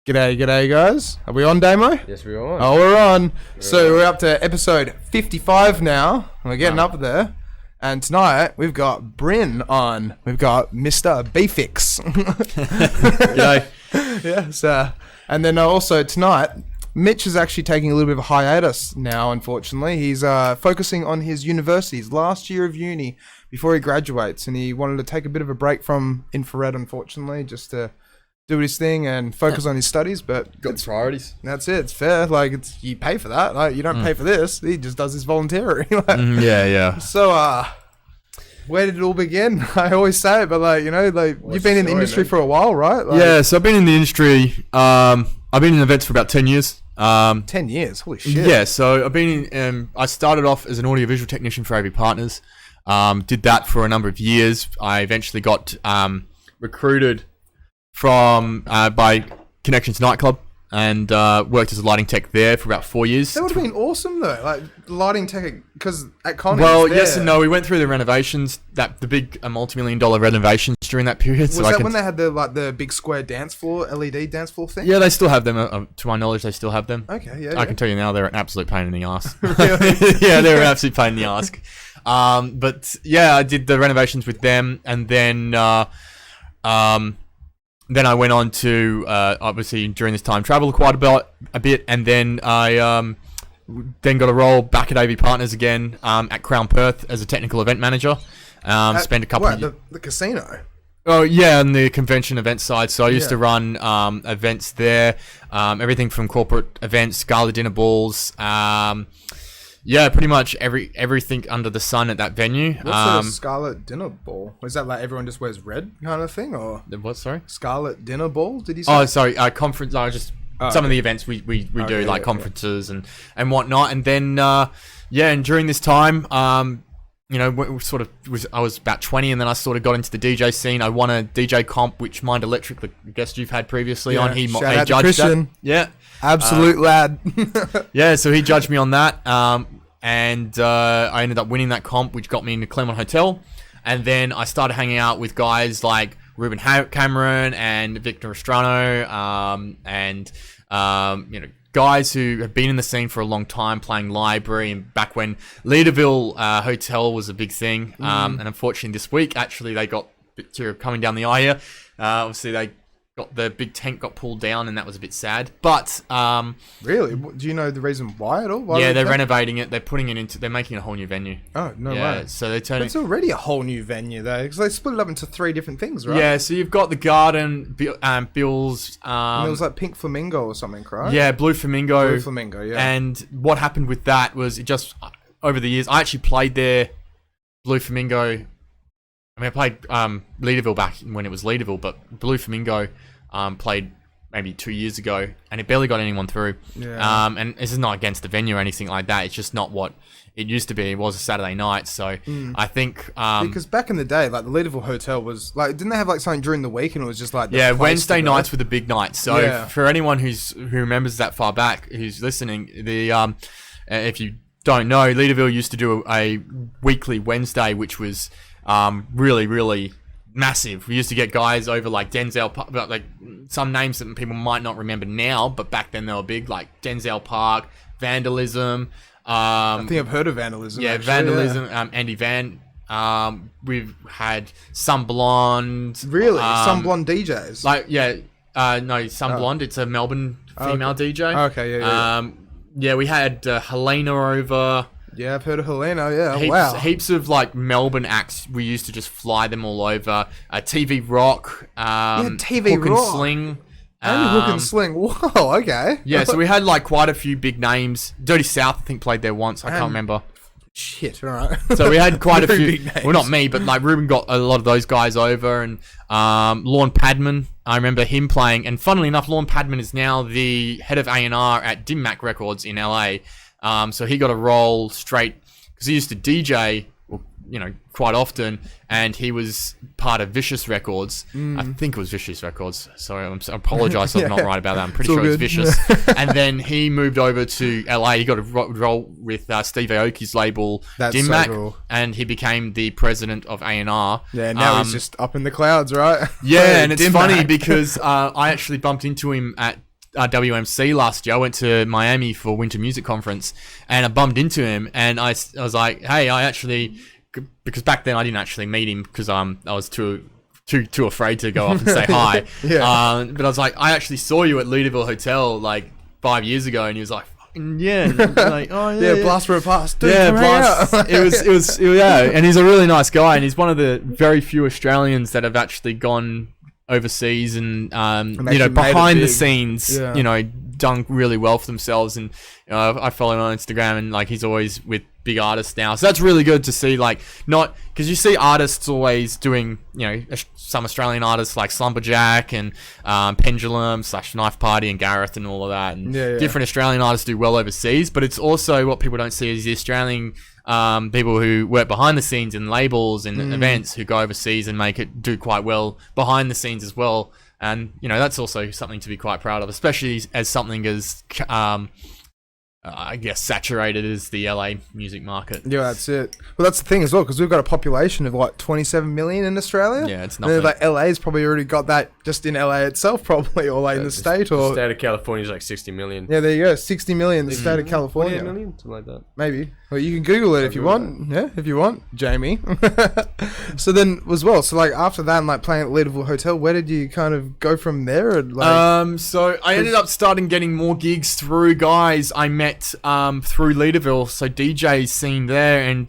G'day guys. Are we on, Damo? Yes, we are on. Oh, we're on. We're up to episode 55 now. We're getting up there. And tonight, we've got Bryn on. We've got Mr. B-Fix. G'day. Yes. And then also tonight, Mitch is actually taking a little bit of a hiatus now, unfortunately. He's focusing on his university's last year of uni before he graduates. And he wanted to take a bit of a break from infrared, unfortunately, just to do his thing and focus on his studies, but Got priorities. that's it. It's fair. Like, it's you pay for that. Like, you don't pay for this. He just does this voluntarily. Like, Yeah. So, where did it all begin? I always say it, but you've been in the industry for a while, right? Like, Yeah, so I've been in the industry. I've been in events for about 10 years. 10 years. Holy shit. Yeah, so I've been in. I started off as an audiovisual technician for AV Partners. Did that for a number of years. I eventually got recruited from by Connections Nightclub and worked as a lighting tech there for about 4 years. That would have been awesome, though. Like, lighting tech, because at Connie. Well, yes and no. We went through the renovations, the big multi-million-dollar renovations during that period. Was that when they had the big square dance floor, LED dance floor thing? Yeah, they still have them. To my knowledge, they still have them. Okay, yeah. I can tell you now, they're an absolute pain in the ass. Really? Yeah, they're an absolute pain in the ass. But yeah, I did the renovations with them, and then I went on to obviously during this time travel quite a bit, and then I then got a role back at AV Partners again at Crown Perth as a technical event manager. Spent a couple of the casino. Oh yeah, on the convention event side. So I used to run events there, everything from corporate events, gala dinner balls. Yeah, pretty much everything under the sun at that venue. What's a Scarlet Dinner Ball? Is that like everyone just wears red kind of thing, or what? Sorry, Scarlet Dinner Ball? Did you say? Oh, sorry, conference. I just some of the events we do, like conferences and whatnot. And then and during this time, I was about 20, and then I sort of got into the DJ scene. I won a DJ comp, which Mind Electric, the guest you've had previously on, he judged that. Yeah. Absolute lad. Yeah, so he judged me on that, and I ended up winning that comp, which got me into Claremont Hotel. And then I started hanging out with guys like Ruben Cameron and Victor Estrano, and guys who have been in the scene for a long time, playing library, and back when Leaderville Hotel was a big thing. And unfortunately, this week actually they got a bit coming down the eye here. Obviously, they got the big tent got pulled down, and that was a bit sad. But really, do you know the reason why at all? They're renovating it. They're making a whole new venue. Oh no way! So they're turning. It's already a whole new venue though, because they split it up into 3 different things, right? Yeah. So you've got the garden, Bill's. And it was like Pink Flamingo or something, right? Yeah, Blue Flamingo. Blue Flamingo. Yeah. And what happened with that was it just over the years. I actually played there, Blue Flamingo. I played Leaderville back when it was Leaderville, but Blue Flamingo played maybe 2 years ago, and it barely got anyone through. Yeah. And this is not against the venue or anything like that. It's just not what it used to be. It was a Saturday night, so I think because back in the day, like the Leaderville Hotel was like, didn't they have like something during the week, and it was just like Wednesday nights were the big nights. So for anyone who remembers that far back, who's listening, if you don't know, Leaderville used to do a weekly Wednesday, which was really, really massive. We used to get guys over like Denzel, like some names that people might not remember now, but back then they were big, like Denzel Park, Vandalism. I think I've heard of Vandalism. Yeah, actually, Vandalism. Yeah. Andy Van. We've had Some Blonde. Really, Some Blonde DJs. Some Blonde. It's a Melbourne female DJ. Okay, yeah. We had Helena over. Yeah, I've heard of Helena, yeah. Heaps of like Melbourne acts. We used to just fly them all over. TV Rock. TV Hook Rock. And Sling. And Hook and Sling. Whoa, okay. Yeah, so we had like quite a few big names. Dirty South, I think, played there once. I can't remember. Shit, alright. So we had quite a few. Big names. Well, not me, but like Ruben got a lot of those guys over. And Lorne Padman, I remember him playing. And funnily enough, Lorne Padman is now the head of A&R at Dim Mak Records in LA. So he got a role straight because he used to DJ, quite often, and he was part of Vicious Records. I think it was Vicious Records. Sorry, I apologise if I'm not right about that. I'm pretty sure it's Vicious. And then he moved over to LA. He got a role with Steve Aoki's label, Dim Mak, and he became the president of A&R. Yeah, now he's just up in the clouds, right? Yeah, and it's funny because I actually bumped into him at WMC last year. I went to Miami for Winter Music Conference, and I bumped into him, and I was like, hey, I actually, because back then I didn't actually meet him because I was too afraid to go up and say hi. Yeah. But I was like, I actually saw you at Leaderville Hotel like 5 years ago, and he was like, yeah, and like, oh yeah, blast for a pass. Dude, yeah, come blast. out. It was, yeah, and he's a really nice guy, and he's one of the very few Australians that have actually gone overseas and behind the scenes, done really well for themselves. And I follow him on Instagram, and like he's always with big artists now, so that's really good to see. Like, not because you see artists always doing, some Australian artists like Slumberjack and Pendulum / Knife Party and Gareth and all of that, and different Australian artists do well overseas. But it's also what people don't see is the Australian people who work behind the scenes in labels and events who go overseas and make it do quite well behind the scenes as well. And that's also something to be quite proud of, especially as something as I guess saturated as the LA music market. Yeah, that's it. Well, that's the thing as well, because we've got a population of what, 27 million in Australia. Yeah, it's nothing. And like LA's probably already got that just in LA itself, probably, or like in the state, or the state of California is like 60 million. Yeah, there you go, 60 million. The state of 48 California, million, something like that. maybe. Well, you can Google it if you want. Yeah, if you want, Jamie. So then, as well, so like after that, and like playing at Leaderville Hotel, where did you kind of go from there? Or like, so I ended up starting getting more gigs through guys I met through Leaderville, so DJ scene there, and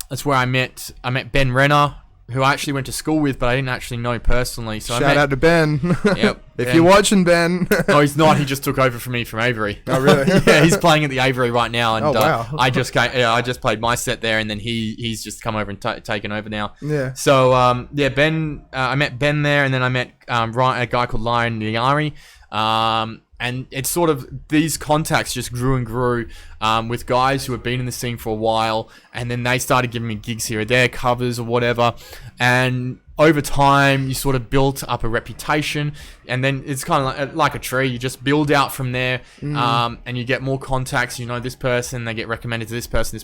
that's where I met Ben Renner, who I actually went to school with, but I didn't actually know personally. So shout out to Ben. Yep. If Ben. you're watching, Ben. No, he's not. He just took over for me from Avery. Oh, really? Yeah, he's playing at the Avery right now, and wow. I just played my set there, and then he's just come over and taken over now. Yeah. So Ben, I met Ben there, and then I met a guy called Lion Niari. And it's sort of, these contacts just grew and grew with guys who have been in the scene for a while, and then they started giving me gigs here or there, covers or whatever. And over time, you sort of built up a reputation, and then it's kind of like a tree. You just build out from there, and you get more contacts. This person, they get recommended to this person,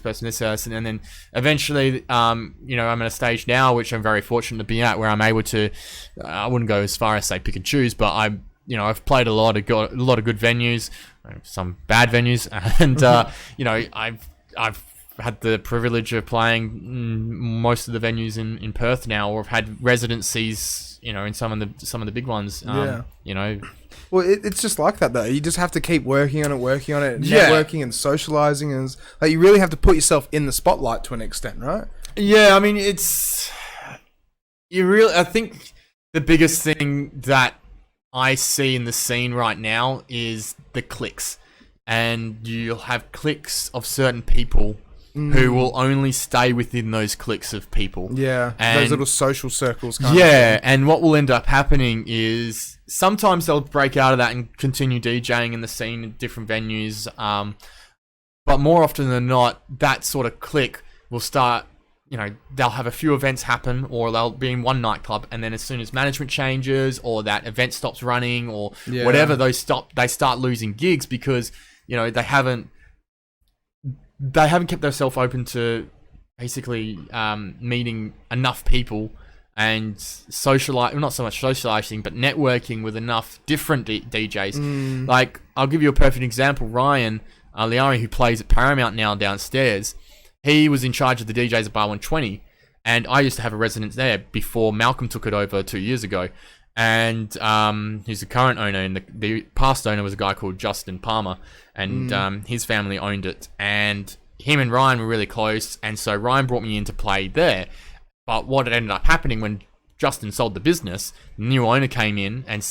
and then eventually, I'm at a stage now, which I'm very fortunate to be at, where I'm able to, I wouldn't go as far as say pick and choose, but I've played a lot of good venues, some bad venues, and I've had the privilege of playing most of the venues in Perth now, or I've had residencies, in some of the big ones. Well, it's just like that though. You just have to keep working on it, networking and socializing, and like you really have to put yourself in the spotlight to an extent, right? Yeah, I mean, I think the biggest thing that I see in the scene right now is the cliques, and you'll have cliques of certain people who will only stay within those cliques of people. Yeah, and those little social circles. And what will end up happening is sometimes they'll break out of that and continue DJing in the scene in different venues, but more often than not, that sort of clique will start. They'll have a few events happen, or they'll be in one nightclub, and then as soon as management changes, or that event stops running, or whatever, they start losing gigs because they haven't kept themselves open to basically meeting enough people and not so much socializing, but networking with enough different DJs. Like, I'll give you a perfect example. Ryan Liari, who plays at Paramount now downstairs, he was in charge of the DJs at Bar 120, and I used to have a residence there before Malcolm took it over 2 years ago. And he's the current owner, and the past owner was a guy called Justin Palmer, and his family owned it. And him and Ryan were really close, and so Ryan brought me in to play there. But what ended up happening when Justin sold the business, the new owner came in and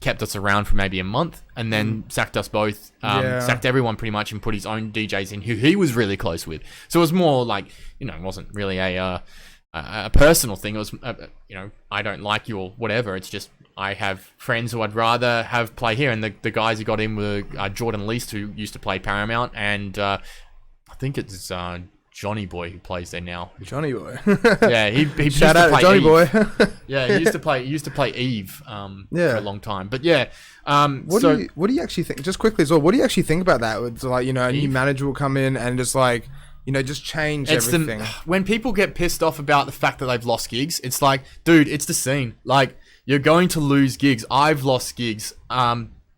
kept us around for maybe a month, and then sacked us both, sacked everyone pretty much, and put his own DJs in who he was really close with. So it was more like, it wasn't really a personal thing. It was, I don't like you or whatever. It's just, I have friends who I'd rather have play here, and the guys who got in were Jordan Least, who used to play Paramount, and I think it's Johnny Boy who plays there now. Johnny Boy. Yeah, he shout out to Johnny Boy. Yeah, he used to play Eve for a long time. But yeah, what do you actually think? Just quickly as well, what do you actually think about that? It's like, a new manager will come in and just like, just change everything. When people get pissed off about the fact that they've lost gigs, it's like, dude, it's the scene. Like, you're going to lose gigs. I've lost gigs,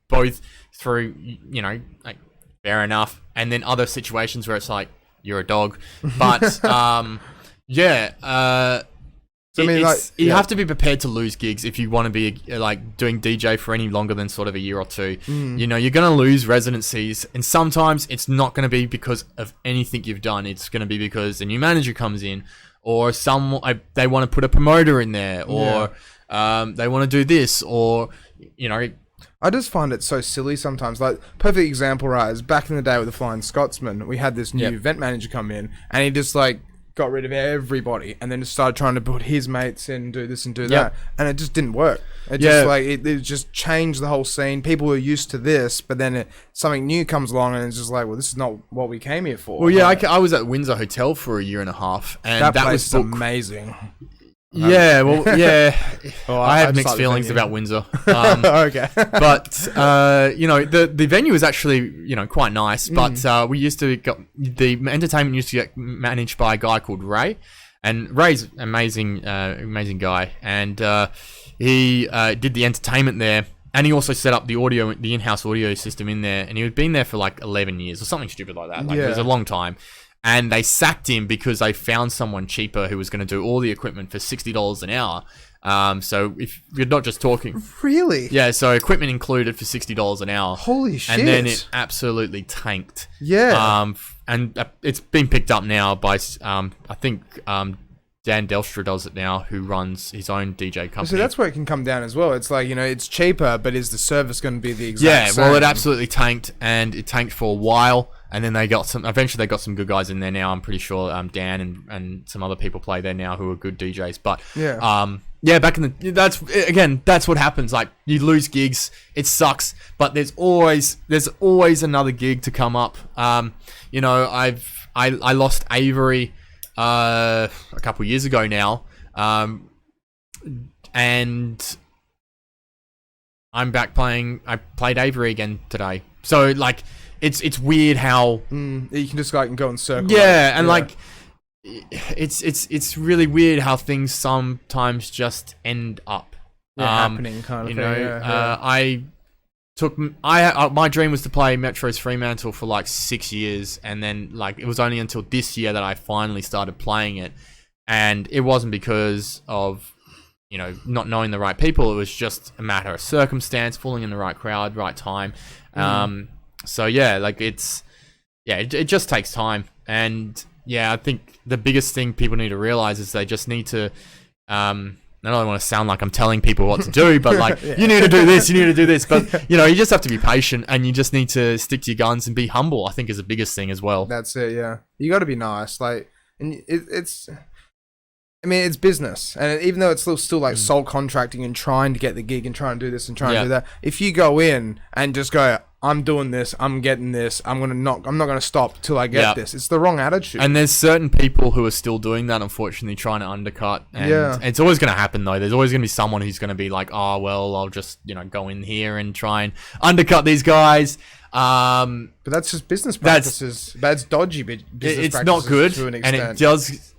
both through, you know, like fair enough. And then other situations where it's like you're a dog, but So, I mean, like, you have to be prepared to lose gigs if you want to be like doing DJ for any longer than sort of a year or two. You know, you're going to lose residencies, and sometimes it's not going to be because of anything you've done. It's going to be because a new manager comes in, or they want to put a promoter in there, or they want to do this, or you know. I just find it so silly sometimes. Like, perfect example, right, is back in the day with the Flying Scotsman, we had this new event manager come in, and he just like got rid of everybody, and then just started trying to put his mates in, do this and do that, and it just didn't work. It just like it just changed the whole scene. People were used to this, but then something new comes along, and it's just like, well, this is not what we came here for. Well, yeah, I was at Windsor Hotel for a year and a half, and that was place is amazing. Yeah, well, yeah. I have mixed slightly feelings venue. about Windsor. Okay. But, you know, the venue is actually, you know, quite nice. But the entertainment used to get managed by a guy called Ray. And Ray's amazing guy. And he did the entertainment there. And he also set up the in-house audio system in there. And he had been there for like 11 years or something stupid like that. Like, it was a long time. And they sacked him because they found someone cheaper who was going to do all the equipment for $60 an hour. So if you're not just talking... Really? Yeah, so equipment included for $60 an hour. Holy shit. And then it absolutely tanked. Yeah. And it's been picked up now by, I think, Dan Delstra does it now, who runs his own DJ company. So that's where it can come down as well. It's like, you know, it's cheaper, but is the service going to be the exact same? Yeah, well, it absolutely tanked, and it tanked for a while. And then eventually they got some good guys in there now. I'm pretty sure Dan and some other people play there now who are good DJs. But back in that's what happens. Like, you lose gigs, it sucks, but there's always another gig to come up. You know, I lost Avery a couple years ago now, and I'm back playing. I played Avery again today, so like. It's weird how you can just like go in circles. Yeah, and like it's really weird how things sometimes just end up happening kind of you thing. My dream was to play Metro's Fremantle for like 6 years, and then like it was only until this year that I finally started playing it, and it wasn't because of, you know, not knowing the right people. It was just a matter of circumstance, falling in the right crowd, right time. So yeah, like it just takes time. And yeah, I think the biggest thing people need to realize is they just need to, I don't want to sound like I'm telling people what to do, but like, you need to do this, you need to do this. But, you know, you just have to be patient, and you just need to stick to your guns and be humble, I think, is the biggest thing as well. That's it, yeah. You got to be nice. Like, and it's business. And even though it's still like soul contracting and trying to get the gig and trying to do this and trying to do that, if you go in and just go, I'm doing this, I'm getting this, I'm not going to stop till I get this. It's the wrong attitude. And there's certain people who are still doing that, unfortunately, trying to undercut. And it's always going to happen, though. There's always going to be someone who's going to be like, oh, well, I'll just, you know, go in here and try and undercut these guys. But that's just business practices. That's dodgy business practices. It's not good, to an extent. and it does...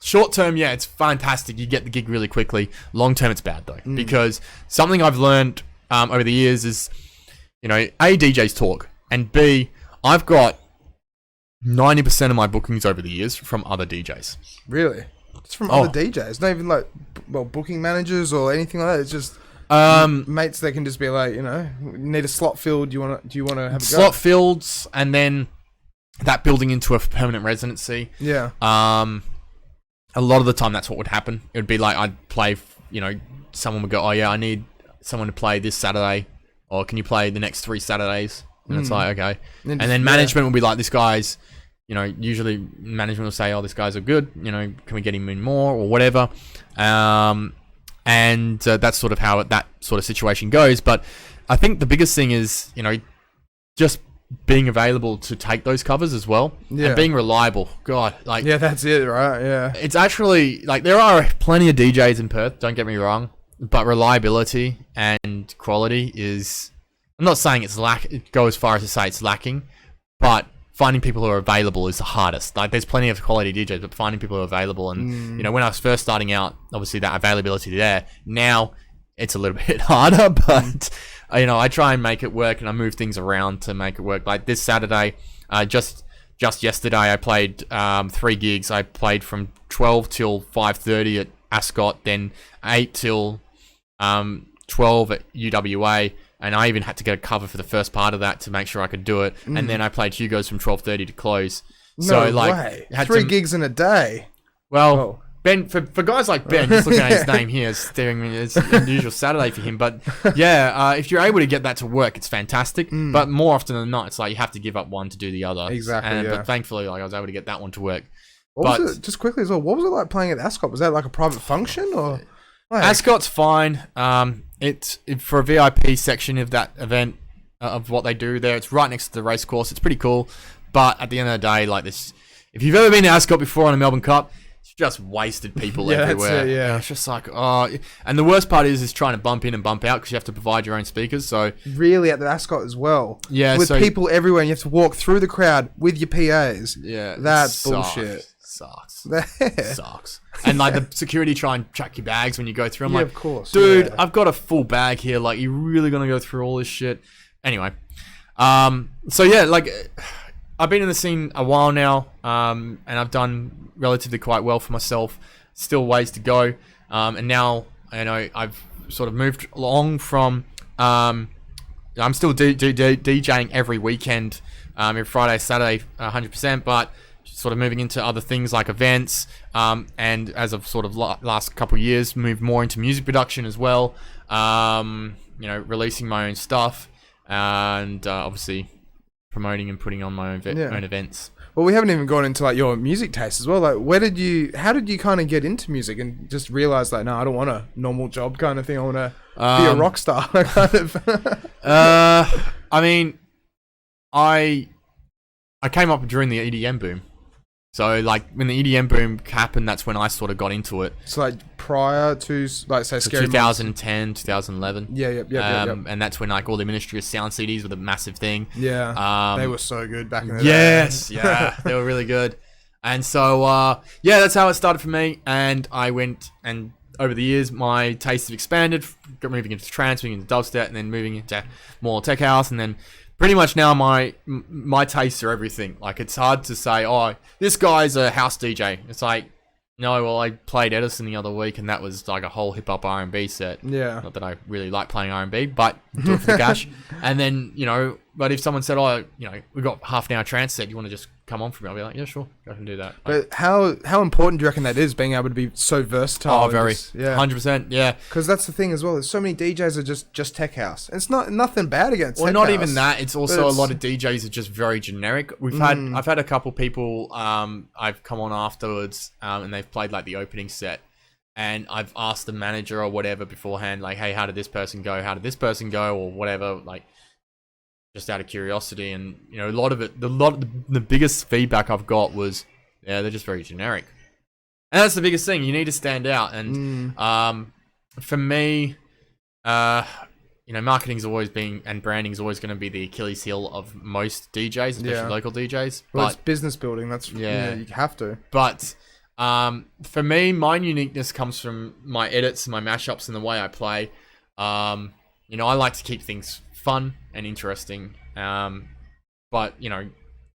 short term, yeah, it's fantastic. You get the gig really quickly. Long term, it's bad, though. Because something I've learned over the years is... You know, A, DJs talk, and B, I've got 90% of my bookings over the years from other DJs. Really? It's from other DJs? Not even like, booking managers or anything like that? It's just mates that can just be like, you know, need a slot filled, do you want to have a go? Slot filled, and then that building into a permanent residency. Yeah. A lot of the time, that's what would happen. It would be like, I'd play, you know, someone would go, oh yeah, I need someone to play this Saturday. Or can you play the next 3 Saturdays? And it's like, okay. And then management will be like, this guy's, you know, usually management will say, oh, this guy's are good. You know, can we get him in more or whatever? And that's sort of how that sort of situation goes. But I think the biggest thing is, you know, just being available to take those covers as well. Yeah. And being reliable. God, like... Yeah, that's it, right? Yeah. It's actually, like, there are plenty of DJs in Perth, don't get me wrong. But reliability and quality is... I'm not saying go as far as to say it's lacking, but finding people who are available is the hardest. Like, there's plenty of quality DJs, but finding people who are available. And, you know, when I was first starting out, obviously that availability there. Now, it's a little bit harder, but you know, I try and make it work, and I move things around to make it work. Like this Saturday, just yesterday, I played 3 gigs. I played from 12 till 5:30 at Ascot, then 8 till 12 at UWA, and I even had to get a cover for the first part of that to make sure I could do it. And then I played Hugo's from 12:30 to close. No way. 3 gigs in a day. Well, Ben, for guys like Ben, just looking at his name here, staring at me, it's an unusual Saturday for him. But yeah, if you're able to get that to work, it's fantastic. But more often than not, it's like you have to give up one to do the other. Exactly. But thankfully, like I was able to get that one to work. What was it, just quickly as well, what was it like playing at Ascot? Was that like a private function or? Like... Ascot's fine. It's for a VIP section of that event of what they do there. It's right next to the race course. It's pretty cool. But at the end of the day, like this, if you've ever been to Ascot before on a Melbourne Cup, it's just wasted people everywhere. Yeah, it's just like, oh, and the worst part is trying to bump in and bump out because you have to provide your own speakers. So really at the Ascot as well. Yeah, with people everywhere, and you have to walk through the crowd with your PAs. Yeah, that's bullshit. Sucks. And like the security try and track your bags when you go through. I'm like, of course, dude, I've got a full bag here. Like, you really gonna go through all this shit? Anyway, so yeah, like. I've been in the scene a while now, and I've done relatively quite well for myself. Still ways to go, and now you know I've sort of moved along from. I'm still DJing every weekend, every Friday, Saturday, 100%, but sort of moving into other things like events, and as of sort of last couple of years, moved more into music production as well. You know, releasing my own stuff, and obviously. Promoting and putting on my own events. Well, we haven't even gone into like your music taste as well. Like, how did you kind of get into music and just realize like, no, I don't want a normal job kind of thing. I want to be a rock star kind of. I mean, I came up during the EDM boom. So like when the EDM boom happened, that's when I sort of got into it. So like prior to like say Scary 2010, 2011. Yeah. And that's when like all the Ministry of Sound CDs were the massive thing. Yeah. They were so good back in the day. Yes, yeah, they were really good. And so yeah, that's how it started for me. And I went, and over the years my tastes have expanded, moving into trance, moving into dubstep, and then moving into more tech house, and then pretty much now my tastes are everything. Like, it's hard to say, oh, this guy's a house DJ. It's like, no, well, I played Edison the other week, and that was like a whole hip-hop R&B set. Yeah. Not that I really like playing R&B, but do it for the cash. And then, you know, but if someone said, oh, you know, we've got half an hour trance set, you want to just come on for me? I'll be like, yeah, sure, I can do that. But how important do you reckon that is, being able to be so versatile? Oh, very. 100%, yeah. Because that's the thing as well. There's so many DJs are just tech house. It's nothing bad against well, tech not house, even that. It's also a lot of DJs are just very generic. I've had a couple people I've come on afterwards, and they've played like the opening set, and I've asked the manager or whatever beforehand, like, hey, how did this person go? How did this person go? Or whatever, like, just out of curiosity. And you know, the biggest feedback I've got was, yeah, they're just very generic. And that's the biggest thing. You need to stand out. And for me, you know, marketing's always been, and branding's always going to be the Achilles heel of most DJs, especially local DJs. Well, it's business building. That's you have to. But for me, my uniqueness comes from my edits, my mashups, and the way I play. You know, I like to keep things fun and interesting. But you know,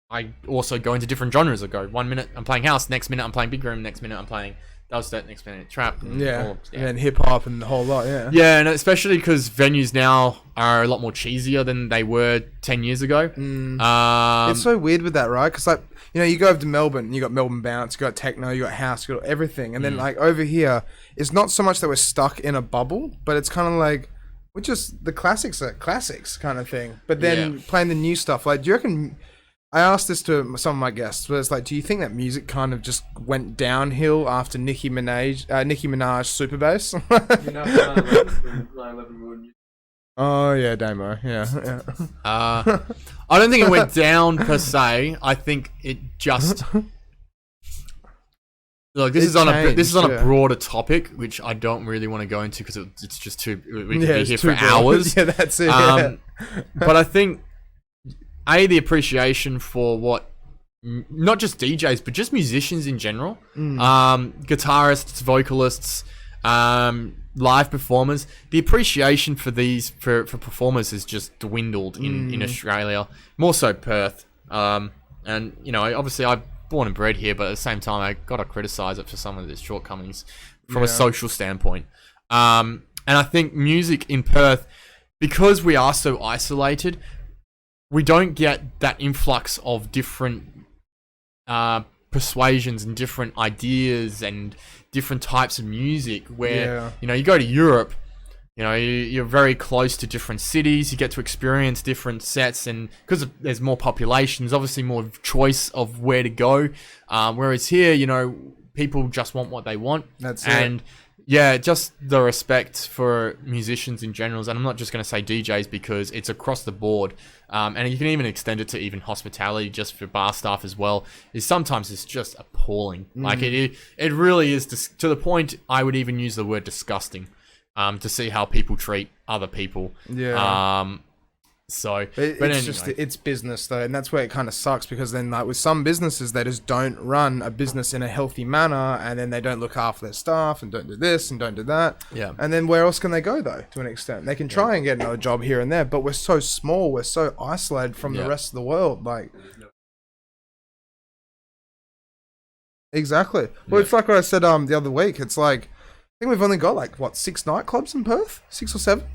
I also go into different genres. I go 1 minute I'm playing house, next minute I'm playing big room, next minute I'm playing dubstep, next minute trap. And hip hop and the whole lot. Yeah, and especially because venues now are a lot more cheesier than they were 10 years ago. It's so weird with that, right? Because like, you know, you go over to Melbourne, you got Melbourne Bounce, you got techno, you got house, you got everything, and then like over here, it's not so much that we're stuck in a bubble, but it's kind of like, we're just, the classics are classics kind of thing. But then playing the new stuff, like, do you reckon? I asked this to some of my guests, but it's like, do you think that music kind of just went downhill after Nicki Minaj Super Bass? Oh yeah, Damo. Yeah. I don't think it went down per se. I think it just. Look, this is on a broader topic, which I don't really want to go into because it's just too. We could be here for hours. Yeah, that's it. But I think the appreciation for what, not just DJs, but just musicians in general, guitarists, vocalists, live performers, the appreciation for these for performers has just dwindled in Australia, more so Perth. And you know, obviously I'm born and bred here, but at the same time I gotta criticize it for some of its shortcomings from a social standpoint. And I think music in Perth, because we are so isolated, we don't get that influx of different persuasions and different ideas and different types of music where, you know, you go to Europe, you know, you're very close to different cities, you get to experience different sets, and because there's more population, there's obviously more choice of where to go. Whereas here, you know, people just want what they want. That's and it. Yeah, just the respect for musicians in general, and I'm not just going to say DJs because it's across the board, and you can even extend it to even hospitality, just for bar staff as well. Is sometimes it's just appalling. Like it really is to the point I would even use the word disgusting, to see how people treat other people. Yeah. So, it's business though, and that's where it kind of sucks, because then like with some businesses, they just don't run a business in a healthy manner, and then they don't look after their staff and don't do this and don't do that. Yeah. And then where else can they go though? To an extent, they can try and get another job here and there, but we're so small, we're so isolated from the rest of the world. Like, exactly. Well, it's like what I said the other week. It's like, I think we've only got like 6 nightclubs in Perth, 6 or 7.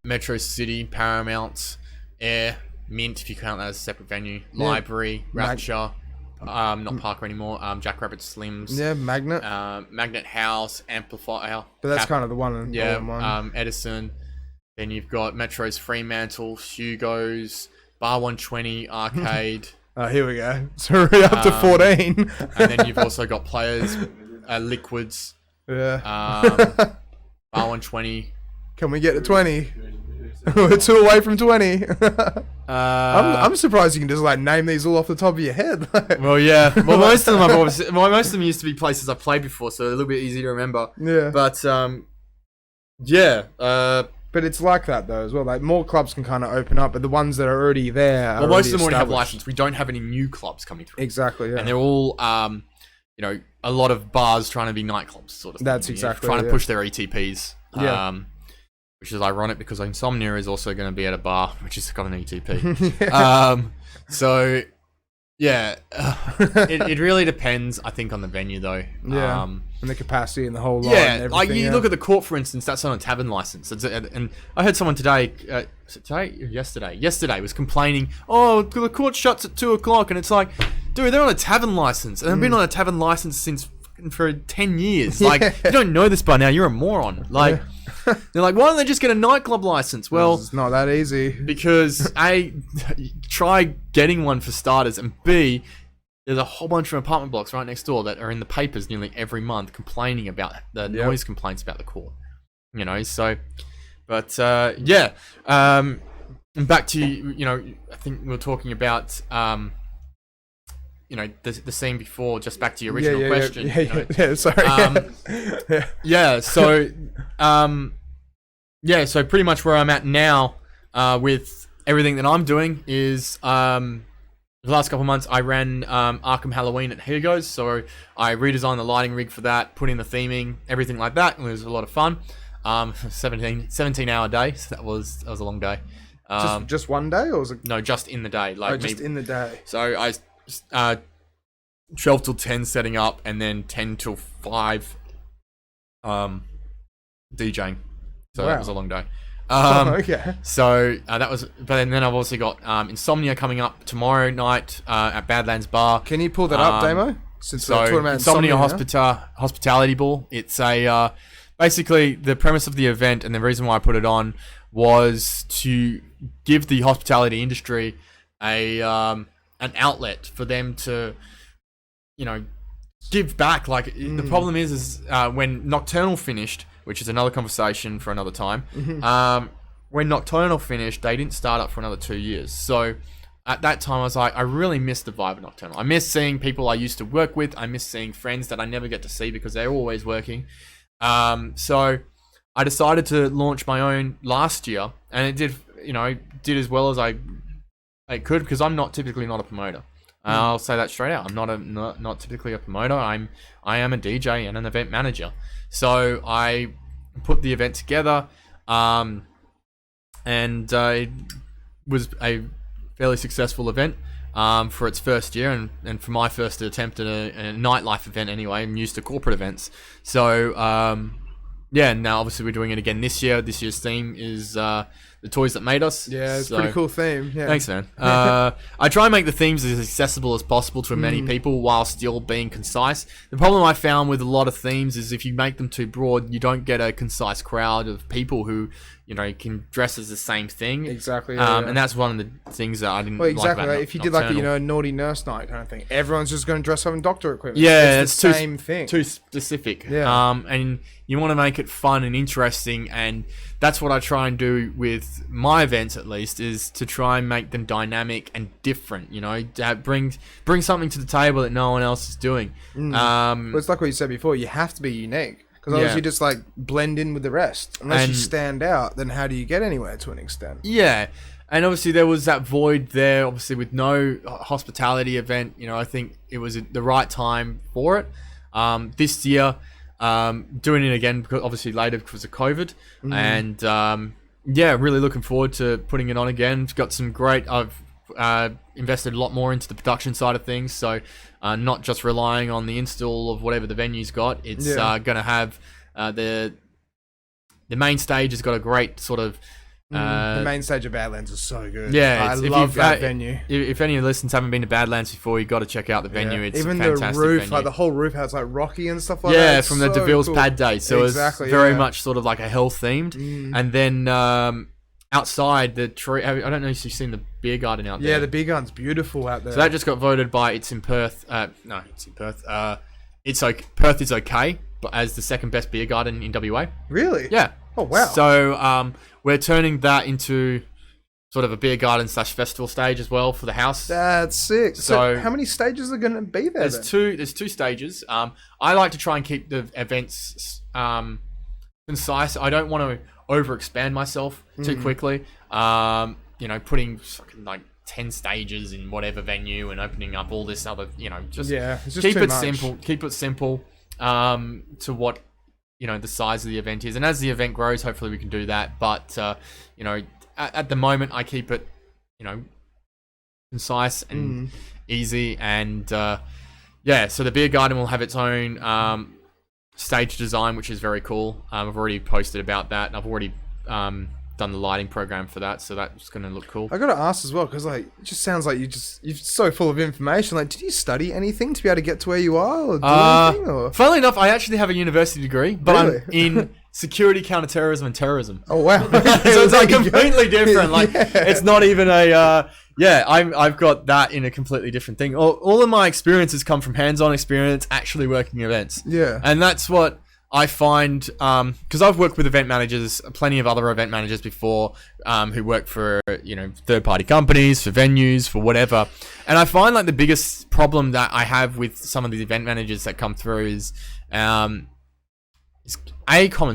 Metro City, Paramount, Air, Mint, if you count that as a separate venue, Library, Rapture, not Parker anymore, Jackrabbit Slims, Magnet, Magnet House, Amplifier, but that's kind of the one. Edison. Then you've got Metro's Fremantle, Hugo's, Bar 120, Arcade. Oh, here we go. So we're up to 14. And then you've also got Players, Liquids, Bar 120. Can we get to 20? We're 2 away from 20. I'm surprised you can just like name these all off the top of your head. Well, yeah. Well, most of them used to be places I've played before, so a little bit easy to remember. Yeah. But but it's like that though as well. Like more clubs can kind of open up, but the ones that are already there. Well, most of them already have license. We don't have any new clubs coming through. Exactly. Yeah. And they're all you know, a lot of bars trying to be nightclubs, sort of thing. That's exactly trying to push their ETPs. Which is ironic because Insomnia is also going to be at a bar, which has got an ETP. So, yeah, it really depends, I think, on the venue, though. Yeah, and the capacity and the whole lot. Yeah, like you look at the court, for instance, that's on a tavern license. And I heard someone yesterday was complaining, oh, the court shuts at 2 o'clock, and it's like, dude, they're on a tavern license, and they've been on a tavern license for 10 years. Like, you don't know this by now, you're a moron. Like, they're like, why don't they just get a nightclub license? Well, it's not that easy. Because A, try getting one for starters, and B, there's a whole bunch of apartment blocks right next door that are in the papers nearly every month complaining about the noise complaints about the court. You know, so, but and back to, you know, I think we were talking about you know, the scene before, just back to your original question. So pretty much where I'm at now with everything that I'm doing is the last couple of months I ran Arkham Halloween at Hugo's, so I redesigned the lighting rig for that, put in the theming, everything like that, and it was a lot of fun. 17-hour day, so that was a long day. Just one day, or was it? No, just in the day. Like just in the day. So I 12 till 10 setting up, and then 10 till 5 DJing. So that was a long day. Okay. So that was, but then I've also got Insomnia coming up tomorrow night at Badlands Bar. Can you pull that up, Damo? Since so Insomnia Hospitality Ball. It's a basically the premise of the event, and the reason why I put it on was to give the hospitality industry an outlet for them to, you know, give back. Like the problem is when Nocturnal finished, which is another conversation for another time. When Nocturnal finished, they didn't start up for another 2 years. So at that time, I was like, I really miss the vibe of Nocturnal. I miss seeing people I used to work with. I miss seeing friends that I never get to see because they're always working. So I decided to launch my own last year, and it did as well as I could, because I'm typically not a promoter. I'll say that straight out. I'm not typically a promoter. I am a DJ and an event manager. So I put the event together, and it was a fairly successful event for its first year, and for my first attempt at a nightlife event anyway. I'm used to corporate events. So now obviously we're doing it again this year. This year's theme is the toys that made us. Yeah, it's a pretty cool theme. Yeah. Thanks, man. I try and make the themes as accessible as possible to many people while still being concise. The problem I found with a lot of themes is if you make them too broad, you don't get a concise crowd of people who, can dress as the same thing. Exactly. Yeah, And that's one of the things that I didn't like about if you did like Nocturnal. a naughty nurse night kind of thing, everyone's just going to dress up in doctor equipment. Yeah, it's the same thing. Too specific. Yeah. And you want to make it fun and interesting, and that's what I try and do with my events, at least, is to try and make them dynamic and different. To bring something to the table that no one else is doing. But it's like what you said before. You have to be unique, because otherwise you just like blend in with the rest. Unless you stand out, then how do you get anywhere to an extent? Yeah. And obviously there was that void there, obviously with no hospitality event. I think it was the right time for it. This year, doing it again, because obviously later because of COVID. And really looking forward to putting it on again. Got some great, I've invested a lot more into the production side of things. So not just relying on the install of whatever the venue's got. It's going to have the main stage has got a great sort of the main stage of Badlands is so good. Yeah, I love that venue. If any of the listeners haven't been to Badlands before, you got to check out the venue. It's even a fantastic the roof, venue. like the whole roof, how it's like rocky and stuff like that. Yeah, It's from the so DeVille's cool. pad day. So Exactly, it's very yeah. much sort of like a hell themed. And then outside the tree, I don't know if you've seen the beer garden out there. Yeah, the big gun's beautiful out there. So that just got voted by It's in Perth. No, it's in Perth. Perth is okay, but as the second best beer garden in WA. Really? Yeah. Oh wow. So we're turning that into sort of a beer garden / festival stage as well for the house. That's sick. So So- how many stages are going to be there? There's two stages. I like to try and keep the events concise. I don't want to overexpand myself too quickly. Putting fucking like 10 stages in whatever venue and opening up all this other, just it's just keep too it much. simple. Keep it simple to what the size of the event is, and as the event grows, hopefully we can do that. But at the moment, I keep it concise and easy, and so the beer garden will have its own stage design, which is very cool. I've already posted about that, and I've already done the lighting program for that, so that's going to look cool. I got to ask as well, because like it just sounds like you're so full of information. Like, did you study anything to be able to get to where you are, or do anything? Or Funnily enough, I actually have a university degree, but Really? I'm in security, counterterrorism, and terrorism. oh wow, So it's like There you go. completely different. Like Yeah. it's not even a I've got that in a completely different thing. All of my experiences come from hands-on experience actually working events. Yeah. And that's what I find, because I've worked with event managers, plenty of other event managers before, who work for third-party companies, for venues, for whatever. And I find like the biggest problem that I have with some of these event managers that come through is common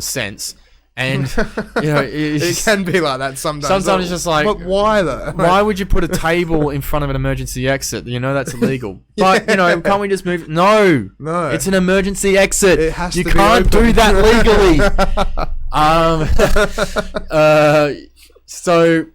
sense. And It can be like that sometimes. Sometimes it's just like, but why though? why would you put a table in front of an emergency exit? That's illegal. But can't we just move? No, No. it's an emergency exit. It has you to be can't open. do that legally. So,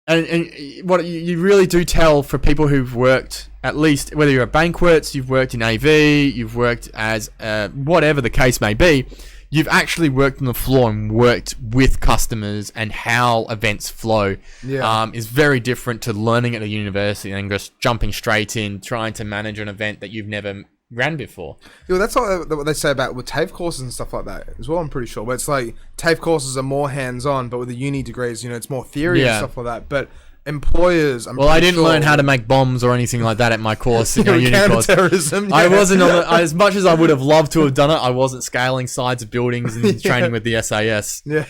and what you really do tell for people who've worked, at least whether you're at banquets, you've worked in AV, you've worked as whatever the case may be. You've actually worked on the floor and worked with customers, and how events flow is very different to learning at a university and just jumping straight in, trying to manage an event that you've never ran before. Yeah, that's what they say about with TAFE courses and stuff like that as well, I'm pretty sure. But it's like TAFE courses are more hands-on, but with the uni degrees, it's more theory and stuff like that. But employers, I didn't learn how to make bombs or anything like that at my course. Uni course. Counterterrorism. I wasn't as much as I would have loved to have done it. I wasn't scaling sides of buildings and training with the SAS. Yeah.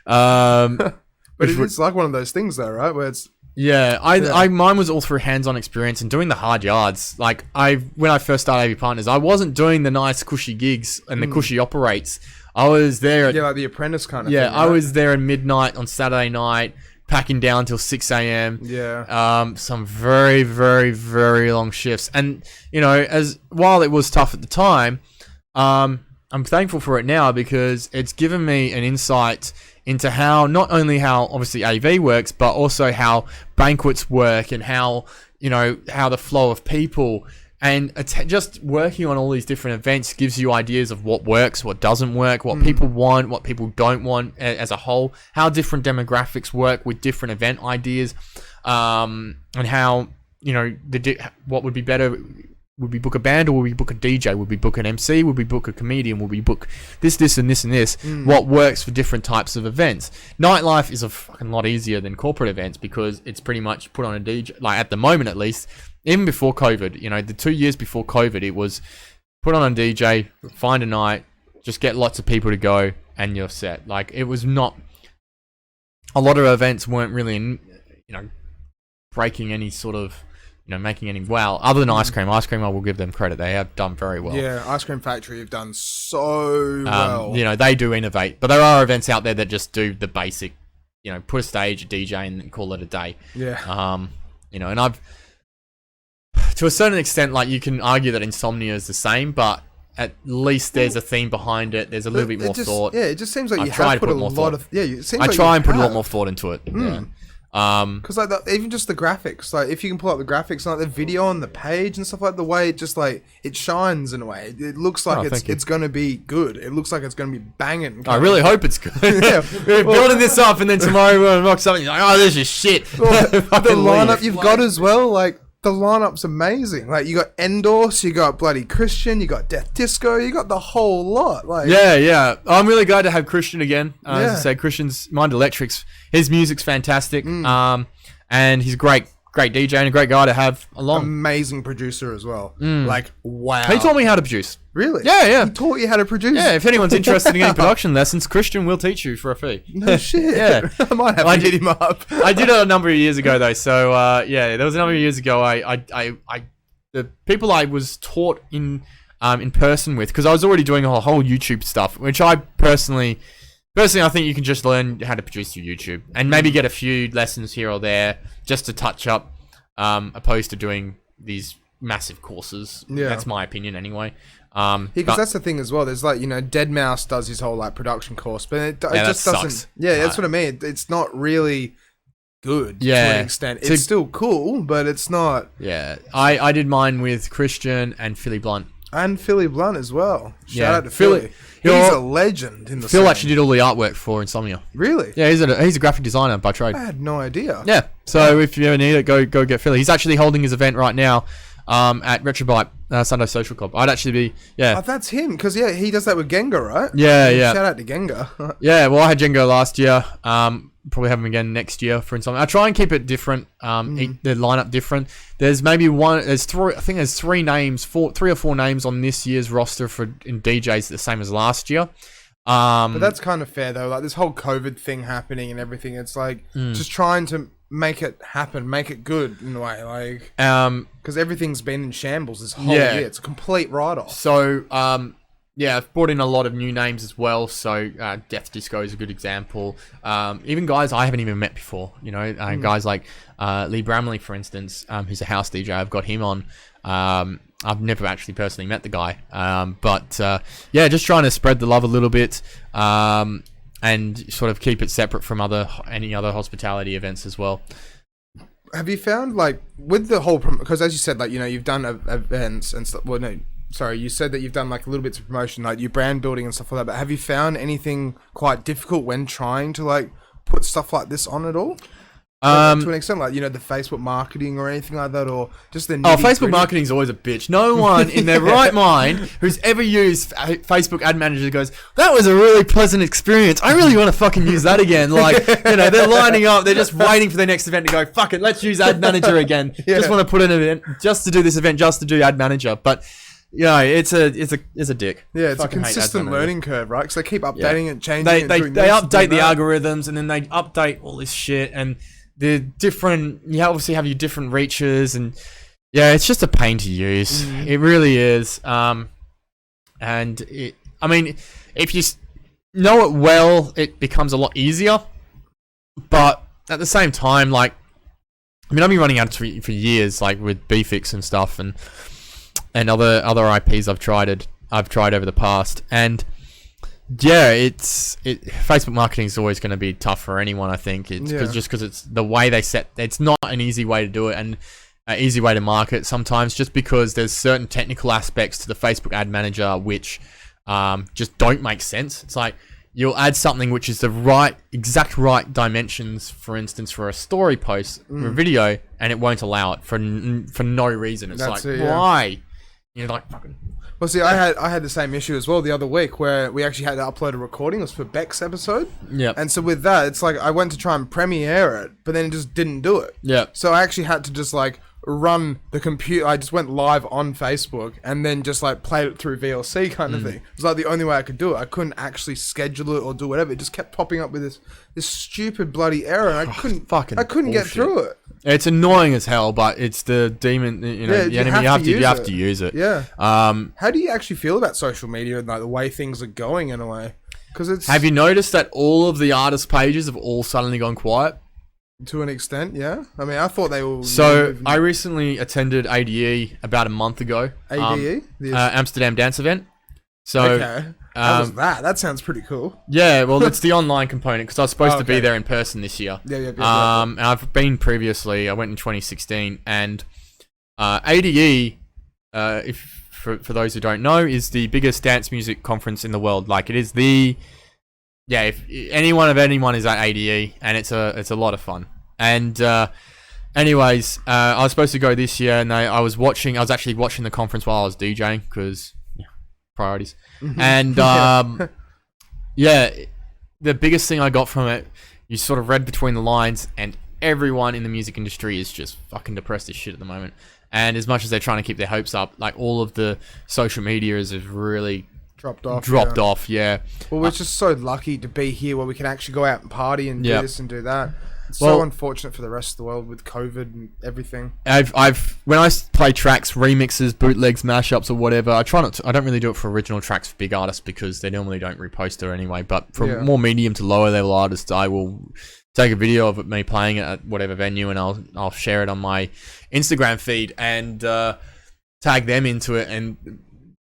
But But it's like one of those things though, right? Where it's mine was all through hands-on experience and doing the hard yards. Like when I first started AV Partners, I wasn't doing the nice cushy gigs and the cushy operates. I was there. like the apprentice kind of thing. I was there at midnight on Saturday night, packing down till 6 a.m. Yeah. Some very, very, very long shifts. And, you know, while it was tough at the time, I'm thankful for it now because it's given me an insight into not only how obviously AV works, but also how banquets work and how the flow of people and just working on all these different events gives you ideas of what works, what doesn't work, what people want, what people don't want as a whole, how different demographics work with different event ideas, and how, what would be better. Would we book a band or would we book a DJ? Would we book an MC? Would we book a comedian? Would we book this, and this, and this? What works for different types of events? Nightlife is a fucking lot easier than corporate events because it's pretty much put on a DJ. Like at the moment, at least, even before COVID, the 2 years before COVID, it was put on a DJ, find a night, just get lots of people to go, and you're set. Like it was not. A lot of events weren't really, breaking any sort of. Making any other than ice cream. Ice cream, I will give them credit. They have done very well. Yeah, Ice Cream Factory have done so well. They do innovate, but there are events out there that just do the basic, put a stage, a DJ, and call it a day. Yeah. And I've, to a certain extent, like you can argue that Insomnia is the same, but at least there's a theme behind it. There's a little bit more thought. Yeah, it just seems like I've you tried have to put a put more lot thought. of. Yeah, it seems I like try you and put a lot have. more thought into it. Yeah. Because even just the graphics, like if you can pull up the graphics, like the video on the page and stuff, like the way it just like it shines in a way, it looks like it's going to be good. It looks like it's going to be banging. I really hope it's good. Yeah. We're building this up, and then tomorrow we'll unlock something. You're like, oh, this is shit. Well, the lineup you've got as well, like the lineup's amazing. Like you got Endorse, you got bloody Christian, you got Death Disco, you got the whole lot. Like yeah. I'm really glad to have Christian again. As I Yeah. say, Christian's Mind Electrics. His music's fantastic. And he's a great DJ and a great guy to have along. amazing producer as well. Like wow. He taught me how to produce. Really? Yeah. He taught you how to produce. Yeah, if anyone's interested in getting production lessons, Christian will teach you for a fee. No shit. Yeah. I might have to hit him up. I did it a number of years ago though, so there was a number of years ago. The people I was taught in person with, because I was already doing a whole YouTube stuff, which I personally, I think you can just learn how to produce through YouTube and maybe get a few lessons here or there just to touch up, opposed to doing these massive courses. Yeah. That's my opinion anyway. Because that's the thing as well. There's like, Dead Mouse does his whole like production course, but it just that doesn't. sucks. Yeah, that's what I mean. It's not really good to an extent. It's still cool, but it's not. Yeah, I did mine with Christian and Philly Blunt. And Philly Blunt as well. Shout Yeah. out to Philly. He's You're- a legend in the Phil scene. actually did all the artwork for Insomnia. Really? Yeah, he's a graphic designer by trade. I had no idea. Yeah, so if you ever need it, go get Philly. He's actually holding his event right now at Retrobite Sunday Social Club. I'd actually be, Oh, that's him, because he does that with Genga, right? Yeah. Shout out to Genga. Yeah, well, I had Django last year. Probably have him again next year for Insomnia. I try and keep it different, the lineup different. There's maybe three names, three or four names on this year's roster in DJs the same as last year. But that's kind of fair, though. Like, this whole COVID thing happening and everything, it's like just trying to make it happen, make it good in a way. Like, because everything's been in shambles this whole year. It's a complete write-off. So, I've brought in a lot of new names as well. So, Death Disco is a good example. Even guys I haven't even met before. Guys like Lee Bramley, for instance, who's a house DJ. I've got him on. I've never actually personally met the guy. But just trying to spread the love a little bit. And sort of keep it separate from any other hospitality events as well. Have you found, like, with the whole... Because as you said, like, you've done events and stuff... Well, no, sorry, you said that you've done, like, little bits of promotion, like, your brand building and stuff like that, but have you found anything quite difficult when trying to, like, put stuff like this on at all? To an extent, like, the Facebook marketing or anything like that, or just the Facebook marketing is always a bitch. No one in their right mind who's ever used Facebook Ad Manager goes, that was a really pleasant experience. I really want to fucking use that again. Like, they're lining up. They're just waiting for their next event to go, fuck it, let's use Ad Manager again. Just want to put an event just to do this event, just to do Ad Manager. But it's a dick. Yeah, it's Fucking a hate Ad consistent Manager. learning curve, right? Because they keep updating it, changing They it, doing they this, update doing the that. algorithms, and then they update all this shit, and the different, you obviously have your different reaches, and it's just a pain to use. It really is. And if you know it well, it becomes a lot easier. But at the same time, like, I mean, I've been running ads for years, like with BFix and stuff, and other IPs I've tried over the past, and yeah, Facebook marketing is always going to be tough for anyone. I think it's because it's the way they set. It's not an easy way to do it, and an easy way to market sometimes, just because there's certain technical aspects to the Facebook ad manager which just don't make sense. It's like, you'll add something which is the exact right dimensions, for instance, for a story post or a video, and it won't allow it for no reason. It's why? You're like, fucking... Well, see, I had the same issue as well the other week, where we actually had to upload a recording. It was for Beck's episode. Yeah. And so with that, it's like I went to try and premiere it, but then it just didn't do it. Yeah. So I actually had to just like run the computer. I just went live on Facebook and then just like played it through VLC kind of thing. It was like the only way I could do it. I couldn't actually schedule it or do whatever. It just kept popping up with this stupid bloody error, and I couldn't get through it. It's annoying as hell, but it's the demon. You know, you have to use it. Yeah. How do you actually feel about social media and like the way things are going in a way? Because it's... Have you noticed that all of the artist pages have all suddenly gone quiet? To an extent, yeah. I mean, I thought they were... So, I recently attended ADE about a month ago. ADE? Amsterdam Dance Event. So, okay. How was that? That sounds pretty cool. Yeah, well, it's the online component, because I was supposed to be there in person this year. Yeah. And I've been previously. I went in 2016, and ADE, for those who don't know, is the biggest dance music conference in the world. Like, it is the... Yeah, if anyone is at ADE, and it's a lot of fun. And anyways, I was supposed to go this year, and I was actually watching the conference while I was DJing, because priorities. And yeah, the biggest thing I got from it, you sort of read between the lines, and everyone in the music industry is just fucking depressed as shit at the moment. And as much as they're trying to keep their hopes up, like, all of the social media has really dropped off. Yeah. Well, we're just so lucky to be here where we can actually go out and party and do this and do that. It's so unfortunate for the rest of the world with COVID and everything. When I play tracks, remixes, bootlegs, mashups, or whatever, I don't really do it for original tracks for big artists, because they normally don't repost it anyway. But for more medium to lower level artists, I will take a video of me playing it at whatever venue, and I'll share it on my Instagram feed and tag them into it, and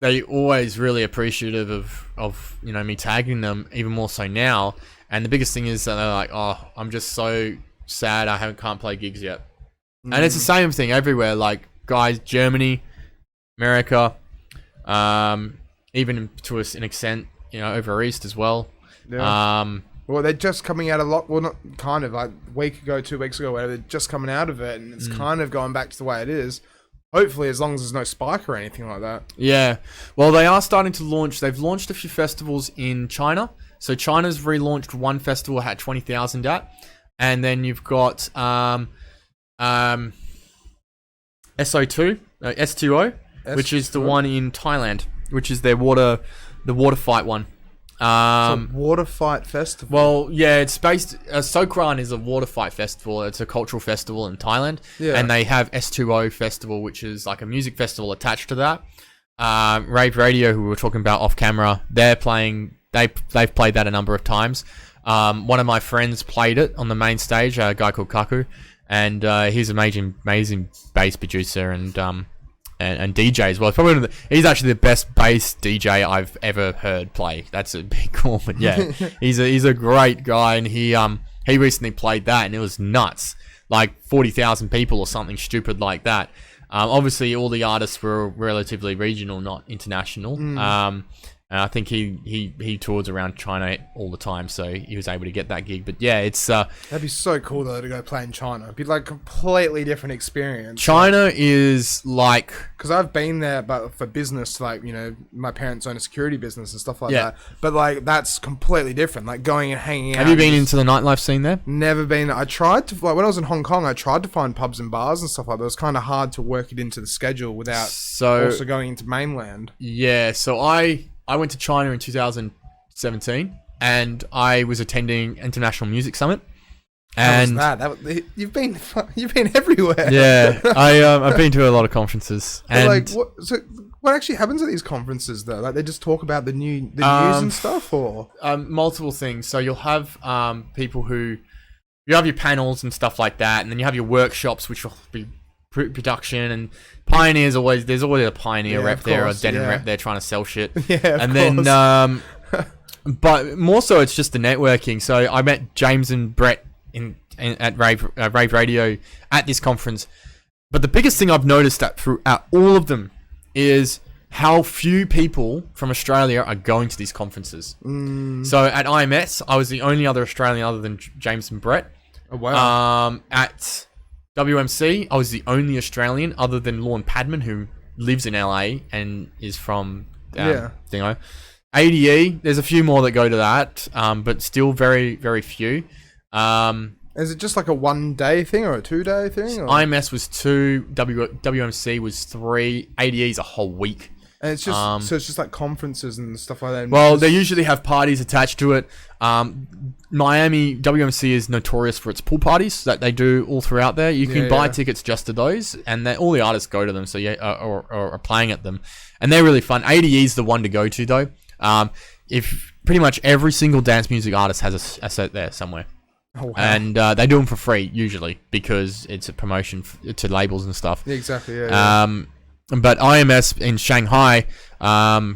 they always really appreciative of me tagging them, even more so now. And the biggest thing is that they're like, oh, I'm just so sad I can't play gigs yet. And it's the same thing everywhere. Like, guys, Germany, America, even to an extent, over East as well. Yeah. Well, they're just coming out not kind of, like a week ago, 2 weeks ago, whatever. They're just coming out of it, and it's kind of going back to the way it is. Hopefully, as long as there's no spike or anything like that. Yeah. Well, they are starting to launch. They've launched a few festivals in China. So China's relaunched one festival at 20,000 at, and then you've got S2O, which is the one in Thailand, which is their the water fight one. So water fight festival. Well, yeah, it's based. Sokran is a water fight festival. It's a cultural festival in Thailand, and they have S2O festival, which is like a music festival attached to that. Rave Radio, who we were talking about off camera, they're playing. They've played that a number of times. One of my friends played it on the main stage, a guy called Kaku, and he's an amazing bass producer and DJ as well. He's actually the best bass DJ I've ever heard play. That's a big call, but yeah, he's a great guy, and he recently played that, and it was nuts, like 40,000 people or something stupid like that. Obviously, all the artists were relatively regional, not international. And I think he tours around China all the time, so he was able to get that gig. But yeah, it's that'd be so cool though to go play in China. It'd be like a completely different experience. China is like, because I've been there, but for business, like my parents own a security business and stuff like that. But like that's completely different. Like going and hanging out. Have you been into the nightlife scene there? Never been. I tried to when I was in Hong Kong. I tried to find pubs and bars and stuff like that. It was kind of hard to work it into the schedule without also going into mainland. Yeah, so I went to China in 2017, and I was attending International Music Summit. And you've been everywhere. Yeah, I've been to a lot of conferences. And like, what actually happens at these conferences though? Like, they just talk about the news and stuff, or multiple things. So you'll have people who you have your panels and stuff like that, and then you have your workshops, which will be production and pioneers. There's always a pioneer rep there or a denim rep there trying to sell shit. Then but more so it's just the networking. So I met James and Brett at Rave Radio at this conference. But the biggest thing I've noticed that throughout all of them is how few people from Australia are going to these conferences. So at IMS, I was the only other Australian other than James and Brett. Oh, wow. At WMC, I was the only Australian other than Lorne Padman, who lives in LA and is from Dingo. ADE, there's a few more that go to that, but still very, very few. Is it just like a 1 day thing or a 2 day thing? Or? IMS was 2, WMC was 3, ADE is a whole week. And it's just so it's just like conferences and stuff like that. Well, they usually have parties attached to it. Miami WMC is notorious for its pool parties that they do all throughout there. You can buy tickets just to those, and all the artists go to them. So or are playing at them, and they're really fun. ADE is the one to go to though. If pretty much every single dance music artist has a set there somewhere. Oh, wow. And they do them for free usually because it's a promotion to labels and stuff. Yeah, exactly. But IMS in Shanghai, I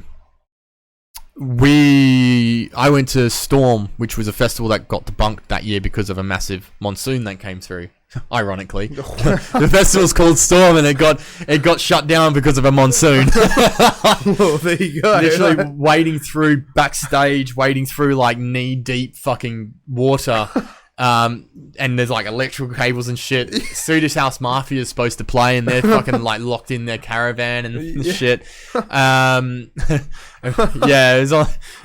went to Storm, which was a festival that got debunked that year because of a massive monsoon that came through. Ironically, the festival's called Storm, and it got shut down because of a monsoon. Well, there you go. Literally wading through backstage, wading through like knee deep fucking water. And there's like electrical cables and shit. Swedish House Mafia is supposed to play, and they're fucking like locked in their caravan and shit. It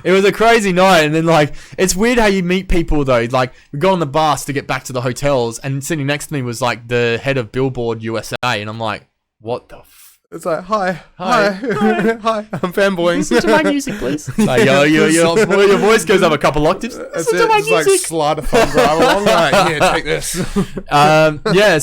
was a crazy night. And then like, it's weird how you meet people though. Like we got on the bus to get back to the hotels, and sitting next to me was like the head of Billboard USA, and I'm like, what the It's like, hi, I'm fanboying. Listen to my music, please. Like, your voice goes up a couple octaves. Listen to my music. Like slide a thumb drive along. Like, here, take this.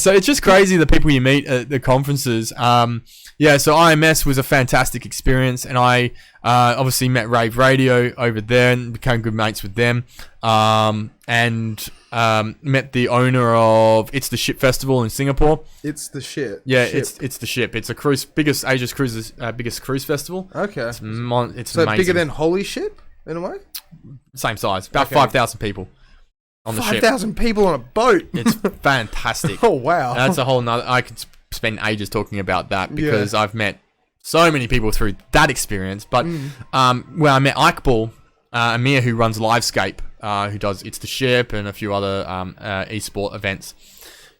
So it's just crazy the people you meet at the conferences. So IMS was a fantastic experience, and I obviously met Rave Radio over there and became good mates with them. Met the owner of It's the Ship Festival in Singapore. It's the ship. Yeah, it's the ship. It's a biggest cruise festival. Okay. It's so amazing. Bigger than Holy Ship in a way. Same size, about 5,000 people on the ship. 5,000 people on a boat. It's fantastic. Oh wow. That's a whole nother. I could spend ages talking about that because I've met so many people through that experience. But where I met Ike Ball, Amir, who runs Livescape, who does It's the Ship and a few other esport events.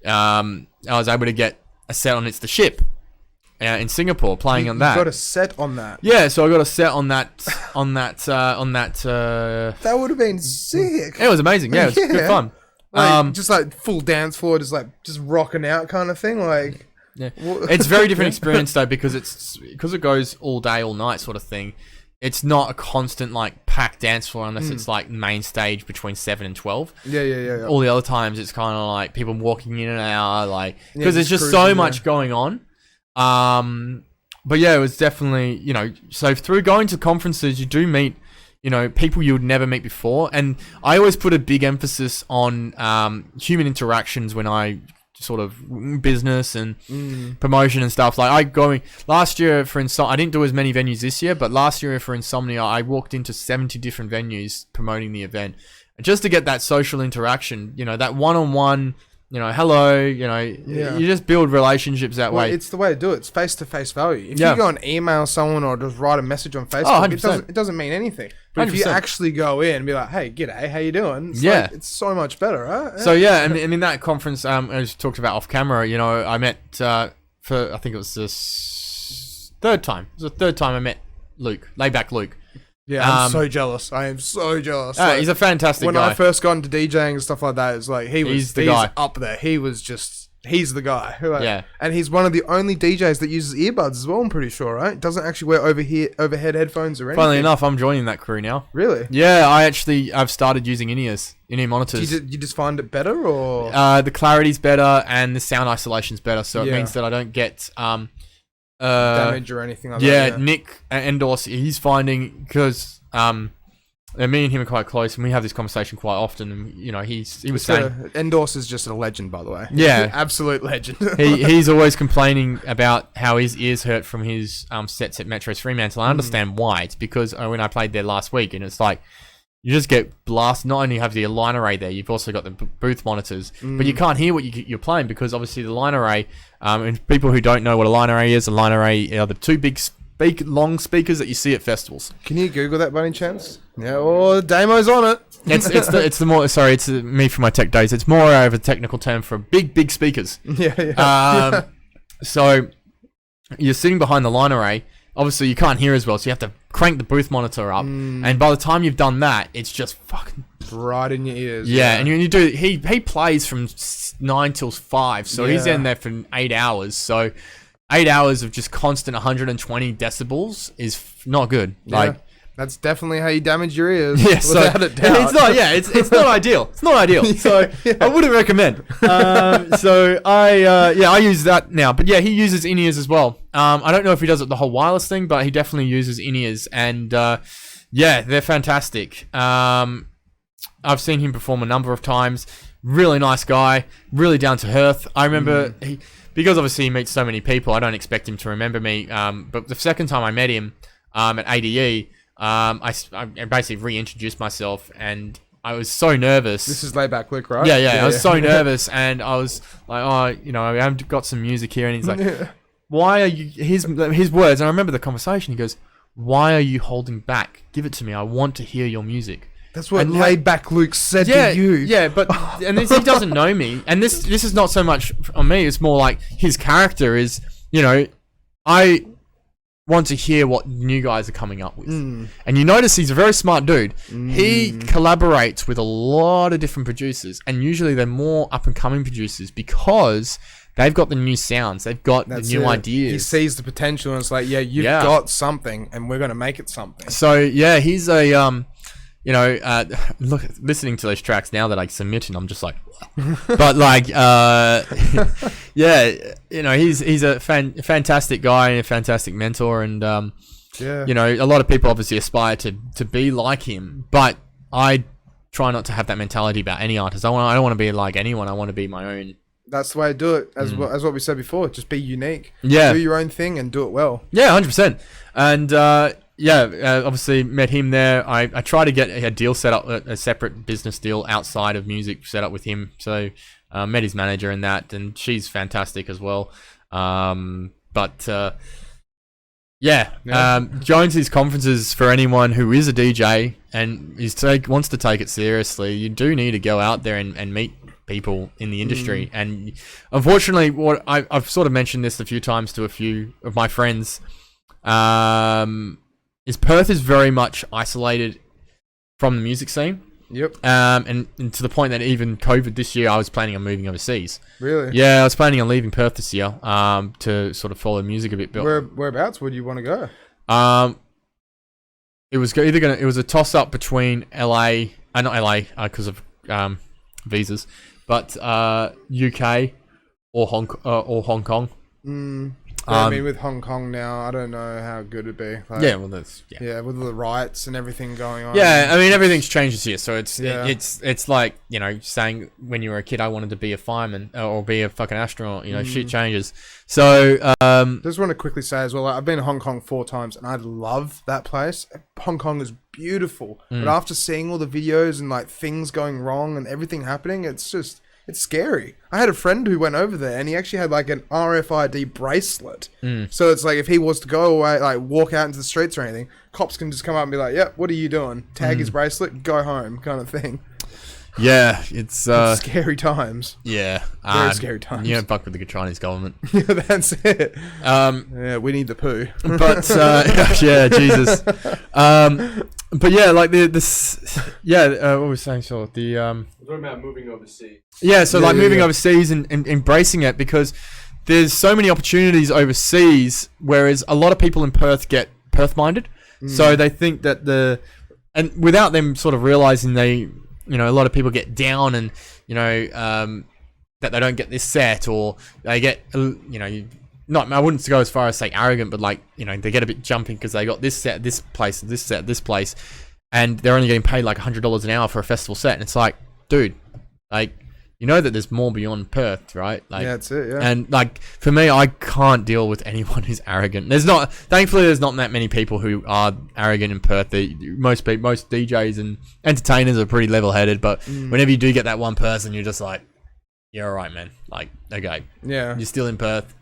I was able to get a set on It's the Ship in Singapore, playing on that. You got a set on that? Yeah, so I got a set on that. That would have been sick. It was amazing. Yeah, it was good fun. Like, just like full dance floor, just rocking out kind of thing. Like, yeah, it's a very different experience though because it goes all day, all night sort of thing. It's not a constant like packed dance floor unless it's like main stage between 7 and 12. Yeah. All the other times it's kind of like people walking in and out, like because there's just so much going on. But yeah, it was definitely so through going to conferences you do meet people you would never meet before, and I always put a big emphasis on human interactions when I sort of business and promotion and stuff. Like last year for Insomnia, I didn't do as many venues this year, but last year for Insomnia, I walked into 70 different venues promoting the event, and just to get that social interaction, that one-on-one, hello, you just build relationships that way. It's the way to do it. It's face-to-face value. If you go and email someone or just write a message on Facebook, it doesn't mean anything. But 100%. If you actually go in and be like, hey, g'day, how you doing? It's so much better, right? So and in that conference, as talked about off camera, I met I think it was the third time. It was the third time I met Luke, Layback Luke. Yeah, I'm so jealous. I am so jealous. He's a fantastic guy. When I first got into DJing and stuff like that, it's like he's the guy up there. He's the guy. Yeah. And he's one of the only DJs that uses earbuds as well, I'm pretty sure, right? Doesn't actually wear overhead headphones or anything. Funnily enough, I'm joining that crew now. Really? Yeah, I've started using in-ear monitors. Do you just find it better, or? The clarity's better and the sound isolation's better, so it means that I don't get damage or anything like that. Yeah, Nick Endorse, he's finding, because me and him are quite close, and we have this conversation quite often. And he was saying, Endorse is just a legend, by the way. Yeah. Absolute legend. he's always complaining about how his ears hurt from his sets at Metro's Fremantle. I understand why. It's because when I played there last week, and it's like you just get blasted. Not only have the line array there, you've also got the booth monitors, but you can't hear what you're playing because obviously the line array. And people who don't know what a line array is, a line array are the two big long speakers that you see at festivals. Can you Google that by any chance? Yeah, well, Damo's on it. It's me from my tech days. It's more of a technical term for big speakers. Yeah. So you're sitting behind the line array. Obviously, you can't hear as well, so you have to crank the booth monitor up. And by the time you've done that, it's just fucking right in your ears. Yeah, and you do. He plays from 9 till 5, so he's in there for 8 hours. So 8 hours of just constant 120 decibels is not good. Yeah. That's definitely how you damage your ears. Yeah, without a doubt. It's not. Yeah, it's not ideal. It's not ideal. So I wouldn't recommend. So I use that now. But yeah, he uses in-ears as well. I don't know if he does it the whole wireless thing, but he definitely uses in-ears, and they're fantastic. I've seen him perform a number of times. Really nice guy. Really down to earth. I remember because obviously he meets so many people. I don't expect him to remember me. But the second time I met him at ADE. I basically reintroduced myself, and I was so nervous. This is Laid Back Luke, right? Yeah. I was so nervous, and I was like, I've got some music here, and he's like, why are you, his words, and I remember the conversation, he goes, why are you holding back? Give it to me, I want to hear your music. That's what Laid Back Luke said to you. Yeah, but and this, he doesn't know me, and this is not so much on me, it's more like his character is, I want to hear what new guys are coming up with. And you notice he's a very smart dude. He collaborates with a lot of different producers, and usually they're more up and coming producers because they've got the new sounds, they've got the new ideas. He sees the potential, and it's like, you've got something, and we're going to make it something. So yeah, he's a look, listening to those tracks now that I submit, and I'm just like, but like, he's a fantastic guy and a fantastic mentor, and a lot of people obviously aspire to be like him, but I try not to have that mentality about any artist. I don't want to be like anyone. I want to be my own. That's the way I do it, as what we said before. Just be unique. Yeah, do your own thing and do it well. Yeah, 100%. And obviously met him there. I try to get a deal set up, a separate business deal outside of music set up with him. So met his manager and that, and she's fantastic as well. Jonesy's conferences, for anyone who is a DJ and wants to take it seriously, you do need to go out there and meet people in the industry. And unfortunately, what I've sort of mentioned this a few times to a few of my friends, is Perth is very much isolated from the music scene. Yep. And to the point that even COVID this year, I was planning on moving overseas. Really? Yeah, I was planning on leaving Perth this year to sort of follow music a bit. Whereabouts would you want to go? It was it was a toss up between LA, not LA because of visas, but UK or Hong Kong. I mean, with Hong Kong now, I don't know how good it'd be. Like, with the riots and everything going on. Yeah, I mean, everything's changed here, so it's like, saying when you were a kid I wanted to be a fireman or be a fucking astronaut. Shit changes. So just want to quickly say as well, I've been to Hong Kong 4 times, and I love that place. Hong Kong is beautiful, but after seeing all the videos and like things going wrong and everything happening, it's scary. I had a friend who went over there, and he actually had like an RFID bracelet. So it's like if he was to go away, like walk out into the streets or anything, cops can just come up and be like, "Yep, what are you doing?" Tag his bracelet, go home, kind of thing. Yeah, it's scary times. Yeah, very scary times. You don't fuck with the Chinese government. Yeah, that's it. We need the poo. But yeah, Jesus. But yeah, like what was we saying? So we're talking about moving overseas. Yeah, so moving overseas and embracing it, because there's so many opportunities overseas, whereas a lot of people in Perth get Perth-minded. So they think that and without them sort of realizing a lot of people get down and, that they don't get this set, or they get, I wouldn't go as far as say arrogant, but like, they get a bit jumping because they got this set, this place, this set, this place. and they're only getting paid like $100 an hour for a festival set, and it's like, dude, like, you know that there's more beyond Perth, right? Like, yeah, that's it. Yeah. And like for me, I can't deal with anyone who's arrogant. Thankfully, there's not that many people who are arrogant in Perth. Most DJs and entertainers are pretty level-headed, but whenever you do get that one person, you're just like, you're all right, man. Like, okay, yeah, you're still in Perth.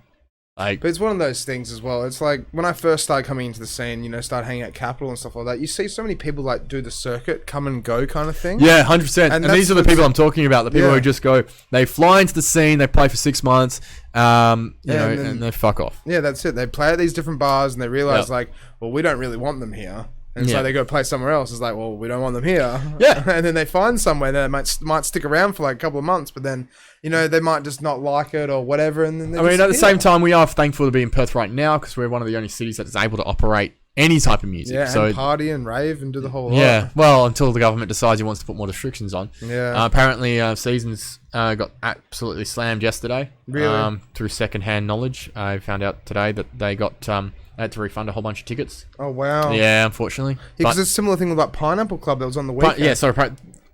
Like, but it's one of those things as well. It's like when I first started coming into the scene, you know, started hanging out at Capital and stuff like that. You see so many people like do the circuit, come and go kind of thing. Yeah, 100%. And these are the people I'm talking about. The people who just go, they fly into the scene, they play for 6 months, and they fuck off. Yeah, that's it. They play at these different bars and they realize like, well, we don't really want them here. And so they go play somewhere else. It's like, well, we don't want them here. Yeah. And then they find somewhere that might stick around for like a couple of months, but then, you know, they might just not like it or whatever. And then at the same time, we are thankful to be in Perth right now because we're one of the only cities that is able to operate any type of music. Yeah, so and party and rave and do the whole lot. Yeah, well, until the government decides he wants to put more restrictions on. Yeah. Apparently, Seasons got absolutely slammed yesterday. Really? Through second-hand knowledge. I found out today that they had to refund a whole bunch of tickets. Oh, wow. Yeah, unfortunately. Yeah, because it's a similar thing with like Pineapple Club that was on the weekend. Yeah, sorry.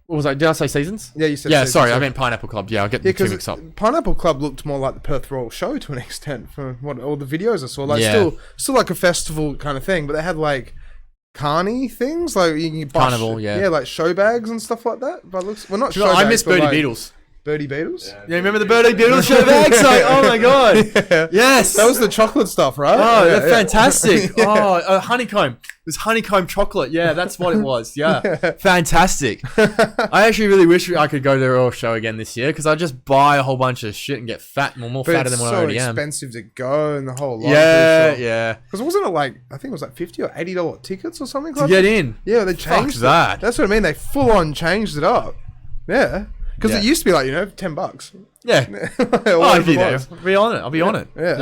What was I? Did I say Seasons? Yeah, you said Yeah, Seasons, sorry. yeah. I meant Pineapple Club. Yeah, I'll get the two mixed up. Pineapple Club looked more like the Perth Royal Show to an extent from what all the videos I saw. Like Yeah. still like a festival kind of thing, but they had like carny things like you can buy Carnival, yeah. Yeah, like show bags and stuff like that. But looks well, not show I bags, miss but, Birdie like, Beetles. Birdie Beetles? Yeah, remember the Birdie Beetles show bags? Like, oh my god. Yeah. Yes. That was the chocolate stuff, right? Oh, Yeah, they're fantastic. Yeah. Oh, honeycomb. It was honeycomb chocolate. Yeah, that's what it was. Yeah. Fantastic. I actually really wish I could go to the Royal Show again this year because I'd just buy a whole bunch of shit and get fat, more fatter than what I already am. It's so expensive to go and the whole lot. Yeah. Because wasn't it like, I think it was like $50 or $80 tickets or something To like get that? in. Yeah, they changed that. That's what I mean. They full on changed it up. Yeah. Because it used to be like, you know, $10. Yeah. Oh, I'll be there. I'll be on it. I'll be on it. Yeah.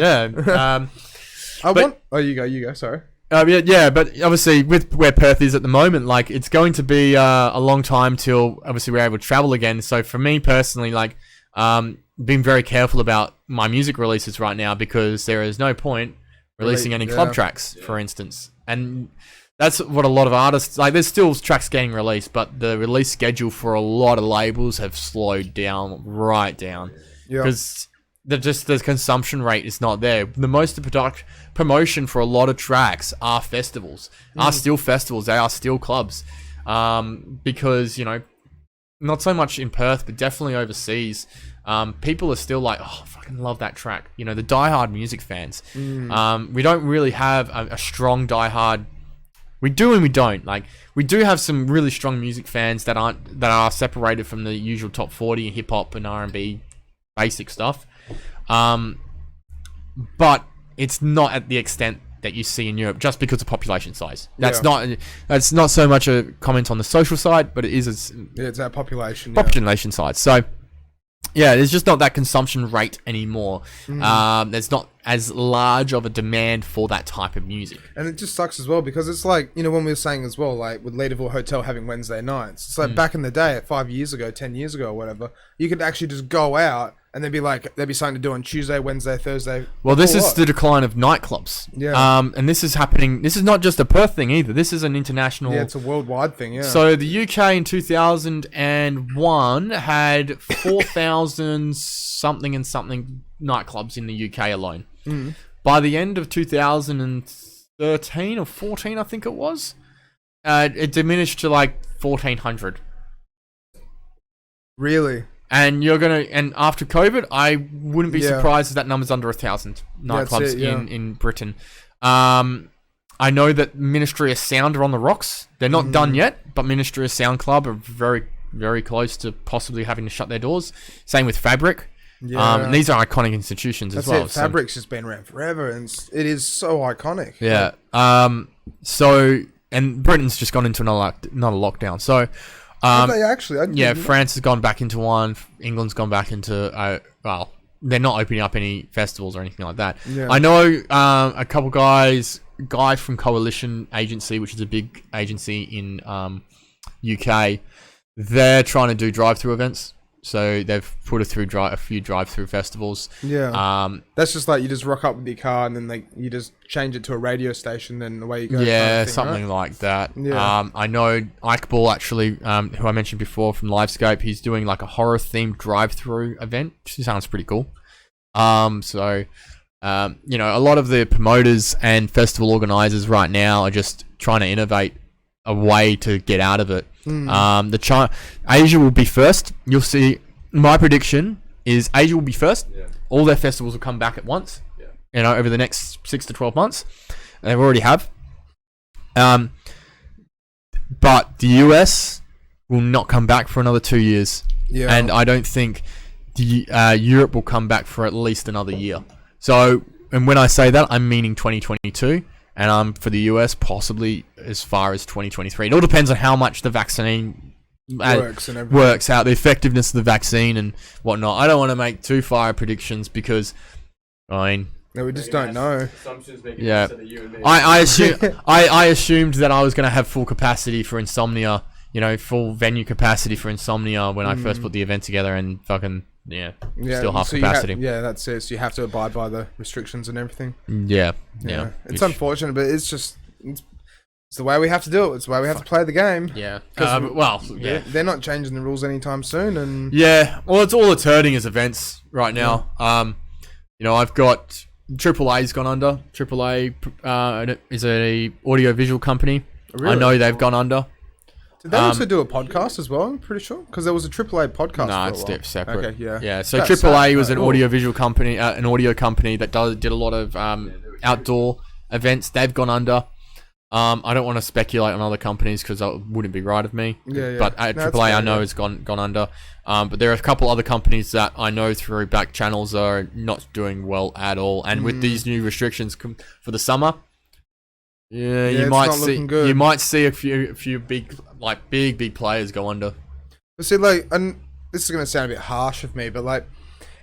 Yeah. You go. Sorry. Yeah, but obviously with where Perth is at the moment, like it's going to be a long time till obviously we're able to travel again. So for me personally, like being very careful about my music releases right now because there is no point releasing any club tracks, for instance. And that's what a lot of artists like. There's still tracks getting released, but the release schedule for a lot of labels have slowed down, right down, because the consumption rate is not there. The most promotion for a lot of tracks are festivals, are still festivals. They are still clubs, because you know, not so much in Perth, but definitely overseas. People are still like, oh, I fucking love that track. You know, the diehard music fans. We don't really have a strong diehard. We do and we don't. Like, we do have some really strong music fans that are separated from the usual top 40 and hip hop and R&B basic stuff. But it's not at the extent that you see in Europe just because of population size. That's not so much a comment on the social side, but it is it's our population side. So yeah, there's just not that consumption rate anymore. There's not as large of a demand for that type of music. And it just sucks as well because it's like, you know, when we were saying as well, like with Leaderville Hotel having Wednesday nights, it's like back in the day, 5 years ago, 10 years ago or whatever, you could actually just go out and there'd be something to do on Tuesday, Wednesday, Thursday. Well, this is the decline of nightclubs. Yeah. And this is happening. This is not just a Perth thing either. This is an international. Yeah, it's a worldwide thing. Yeah. So the UK in 2001 had 4,000 something and something nightclubs in the UK alone. By the end of 2013 or 14, I think it was, it diminished to like 1,400. Really? And and after COVID, I wouldn't be surprised if that number's under 1,000 nightclubs in Britain. I know that Ministry of Sound are on the rocks. They're not done yet, but Ministry of Sound Club are very, very close to possibly having to shut their doors. Same with Fabric. Yeah. And these are iconic institutions as well. Fabric's just been around forever, and it is so iconic. Yeah. And Britain's just gone into another lockdown. So. Have they actually? France has gone back into one. England's gone back into well, they're not opening up any festivals or anything like that. Yeah. I know a couple guys from Coalition Agency, which is a big agency in UK. They're trying to do drive-through events. So they've put it through a few drive-through festivals. Yeah. That's just like you just rock up with your car and then you just change it to a radio station, then away you go. Yeah, kind of thing, something right? like that. Yeah. I know Ike Ball actually, who I mentioned before from Livescape, he's doing like a horror-themed drive-through event, which sounds pretty cool. So, you know, a lot of the promoters and festival organizers right now are just trying to innovate a way to get out of it. Asia will be first. You'll see. My prediction is Asia will be first. Yeah. All their festivals will come back at once. Yeah. You know, over the next 6 to 12 months. They already have. But the US will not come back for another 2 years. Yeah. And I don't think the Europe will come back for at least another year. So, and when I say that, I'm meaning 2022. And for the US, possibly as far as 2023. It all depends on how much the vaccine works out, the effectiveness of the vaccine and whatnot. I don't want to make too far predictions because, I mean, no, we just don't know. Yeah, I assumed that I was going to have full capacity for Insomnia, you know, full venue capacity for Insomnia when I first put the event together, and fucking still half capacity. That's it. So you have to abide by the restrictions and everything. Yeah. It's unfortunate, but it's just it's the way we have to do it. It's the way we have to play the game. Yeah. They're not changing the rules anytime soon, and well, it's all that's hurting is events right now. You know, I've got AAA's gone under. AAA is a audio visual company. Really? I know they've gone under. Did they also do a podcast as well? I'm pretty sure, because there was a AAA podcast. No, it's separate. Okay, yeah. Yeah, so AAA was an audio visual company, an audio company that did a lot of outdoor events. They've gone under. I don't want to speculate on other companies because that wouldn't be right of me. Yeah. But AAA, I know, has gone under. But there are a couple other companies that I know through back channels are not doing well at all. And with these new restrictions for the summer, you might see a few big players go under. But see, like, and this is gonna sound a bit harsh of me, but like,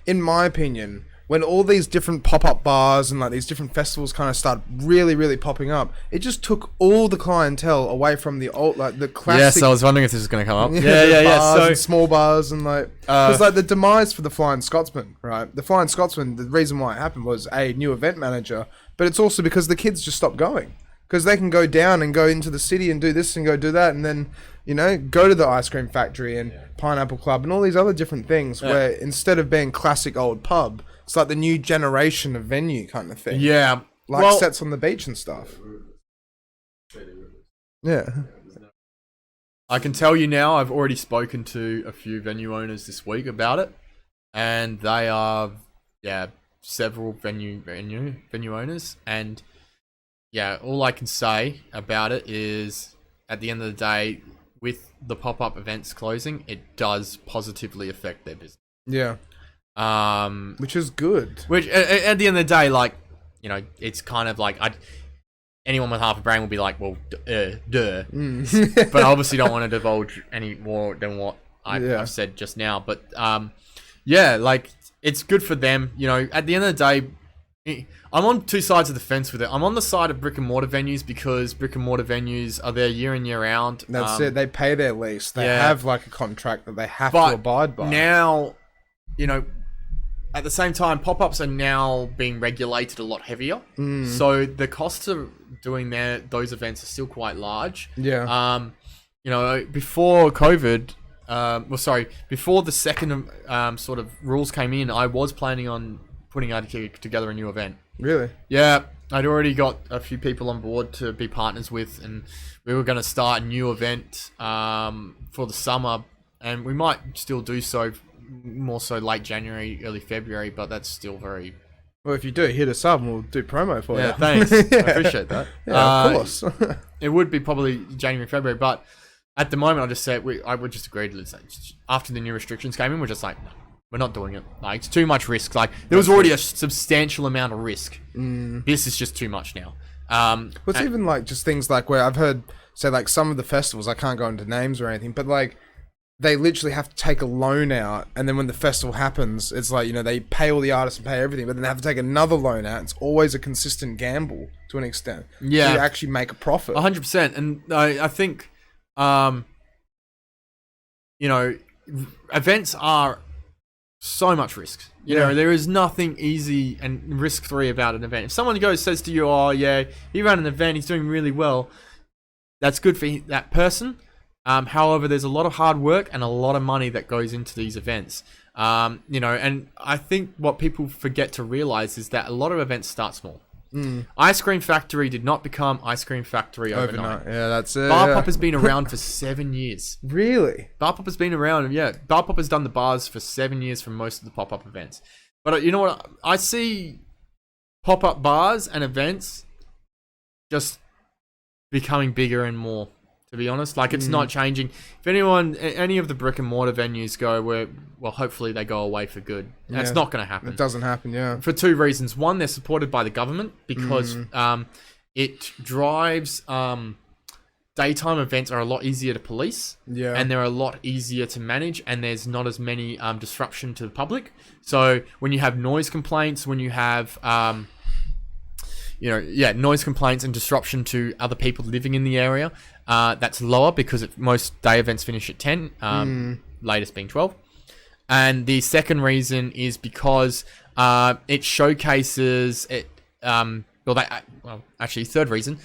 in my opinion, when all these different pop-up bars and like these different festivals kind of start really popping up, it just took all the clientele away from the old, like the classic. Yes, I was wondering if this is going to come up. So small bars and like, because like the demise for the Flying Scotsman, right? The Flying Scotsman, the reason why it happened was a new event manager, but it's also because the kids just stopped going. Because they can go down and go into the city and do this and go do that, and then, you know, go to the ice cream factory and Pineapple Club and all these other different things where instead of being classic old pub, it's like the new generation of venue kind of thing. Yeah. Like sets on the beach and stuff. Yeah. I can tell you now, I've already spoken to a few venue owners this week about it. And they are, several venue owners. And all I can say about it is, at the end of the day, with the pop-up events closing, it does positively affect their business. Yeah. Which is good. Which, at the end of the day, like, you know, it's kind of like, anyone with half a brain will be like, well, duh. But I obviously don't want to divulge any more than what I've said just now. But, like, it's good for them. You know, at the end of the day, I'm on two sides of the fence with it. I'm on the side of brick and mortar venues because brick and mortar venues are there year in, year out. That's it. They pay their lease. They have like a contract that they have to abide by. Now, you know, at the same time, pop-ups are now being regulated a lot heavier. So the costs of doing those events are still quite large. Yeah. You know, before COVID, before the second sort of rules came in, I was planning on putting together a new event. Really? Yeah, I'd already got a few people on board to be partners with, and we were going to start a new event for the summer, and we might still do so, more so late January, early February, but that's still very... Well, if you do, hit us up and we'll do promo for you. Yeah, thanks. I appreciate that. Yeah, of course. It would be probably January, February, but at the moment, I'll just say I would just agree to after the new restrictions came in, we're just like, no, we're not doing it. Like, it's too much risk. Like, there was already a substantial amount of risk. This is just too much now. It's even like just things like where I've heard say like some of the festivals, I can't go into names or anything, but like they literally have to take a loan out, and then when the festival happens, it's like, you know, they pay all the artists and pay everything, but then they have to take another loan out. It's always a consistent gamble to an extent. Yeah, to actually make a profit. 100%. And I think, you know, events are so much risk. You know, there is nothing easy and risk-free about an event. If someone says to you, "Oh yeah, he ran an event, he's doing really well," that's good for that person. However, there's a lot of hard work and a lot of money that goes into these events. You know, and I think what people forget to realize is that a lot of events start small. Ice Cream Factory did not become Ice Cream Factory overnight. Yeah, that's it. Bar Pop has been around for 7 years. Really? Bar Pop has been around, yeah. Bar Pop has done the bars for 7 years for most of the pop-up events. But you know what? I see pop-up bars and events just becoming bigger and more, to be honest. Like, it's not changing. If any of the brick and mortar venues go well, hopefully they go away for good. And it's not going to happen. It doesn't happen, yeah. For 2 reasons. One, they're supported by the government because it drives... daytime events are a lot easier to police, and they're a lot easier to manage, and there's not as many disruption to the public. So when you have noise complaints, when you have noise complaints and disruption to other people living in the area, that's lower because most day events finish at 10, latest being 12. And the second reason is because it showcases it. Third reason.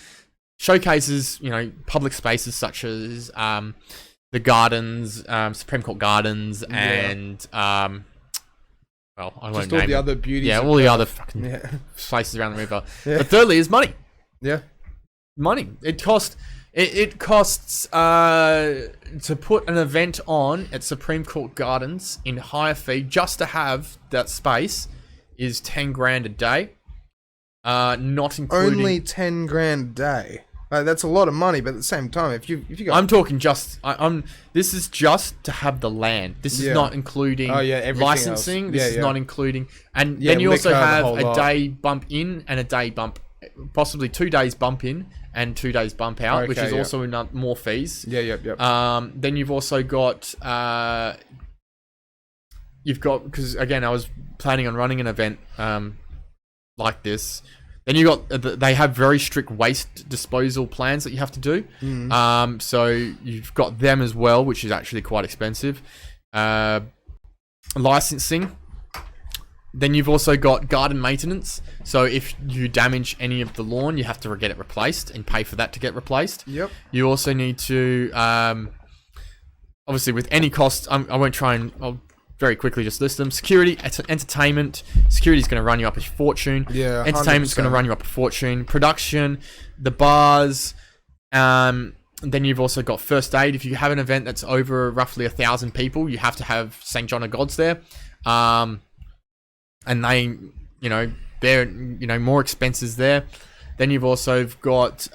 Showcases, public spaces such as the gardens, Supreme Court Gardens, and I won't just name all the other beauties. Yeah, all the other fucking places around the river. But thirdly, is money. Yeah, money. It costs to put an event on at Supreme Court Gardens in higher fee just to have that space is $10,000 a day. Not including only $10,000 a day. That's a lot of money, but at the same time, if you go, I'm talking just. This is just to have the land. This is not including licensing. This is not including, and then you also have a day bump in and a day bump, possibly 2 days bump in and 2 days bump out, which is also more fees. Then you've also got because again, I was planning on running an event like this. Then they have very strict waste disposal plans that you have to do. So you've got them as well, which is actually quite expensive. Licensing. Then you've also got garden maintenance. So if you damage any of the lawn, you have to get it replaced and pay for that to get replaced. You also need to, obviously with any cost, I won't try and... I'll very quickly just list them. Security, entertainment. Security is going to run you up a fortune. Entertainment's going to run you up a fortune. Production, the bars. Then you've also got first aid. If you have an event that's over roughly 1,000 people, you have to have St. John of God's there. And they, they're, more expenses there. Then you've also got,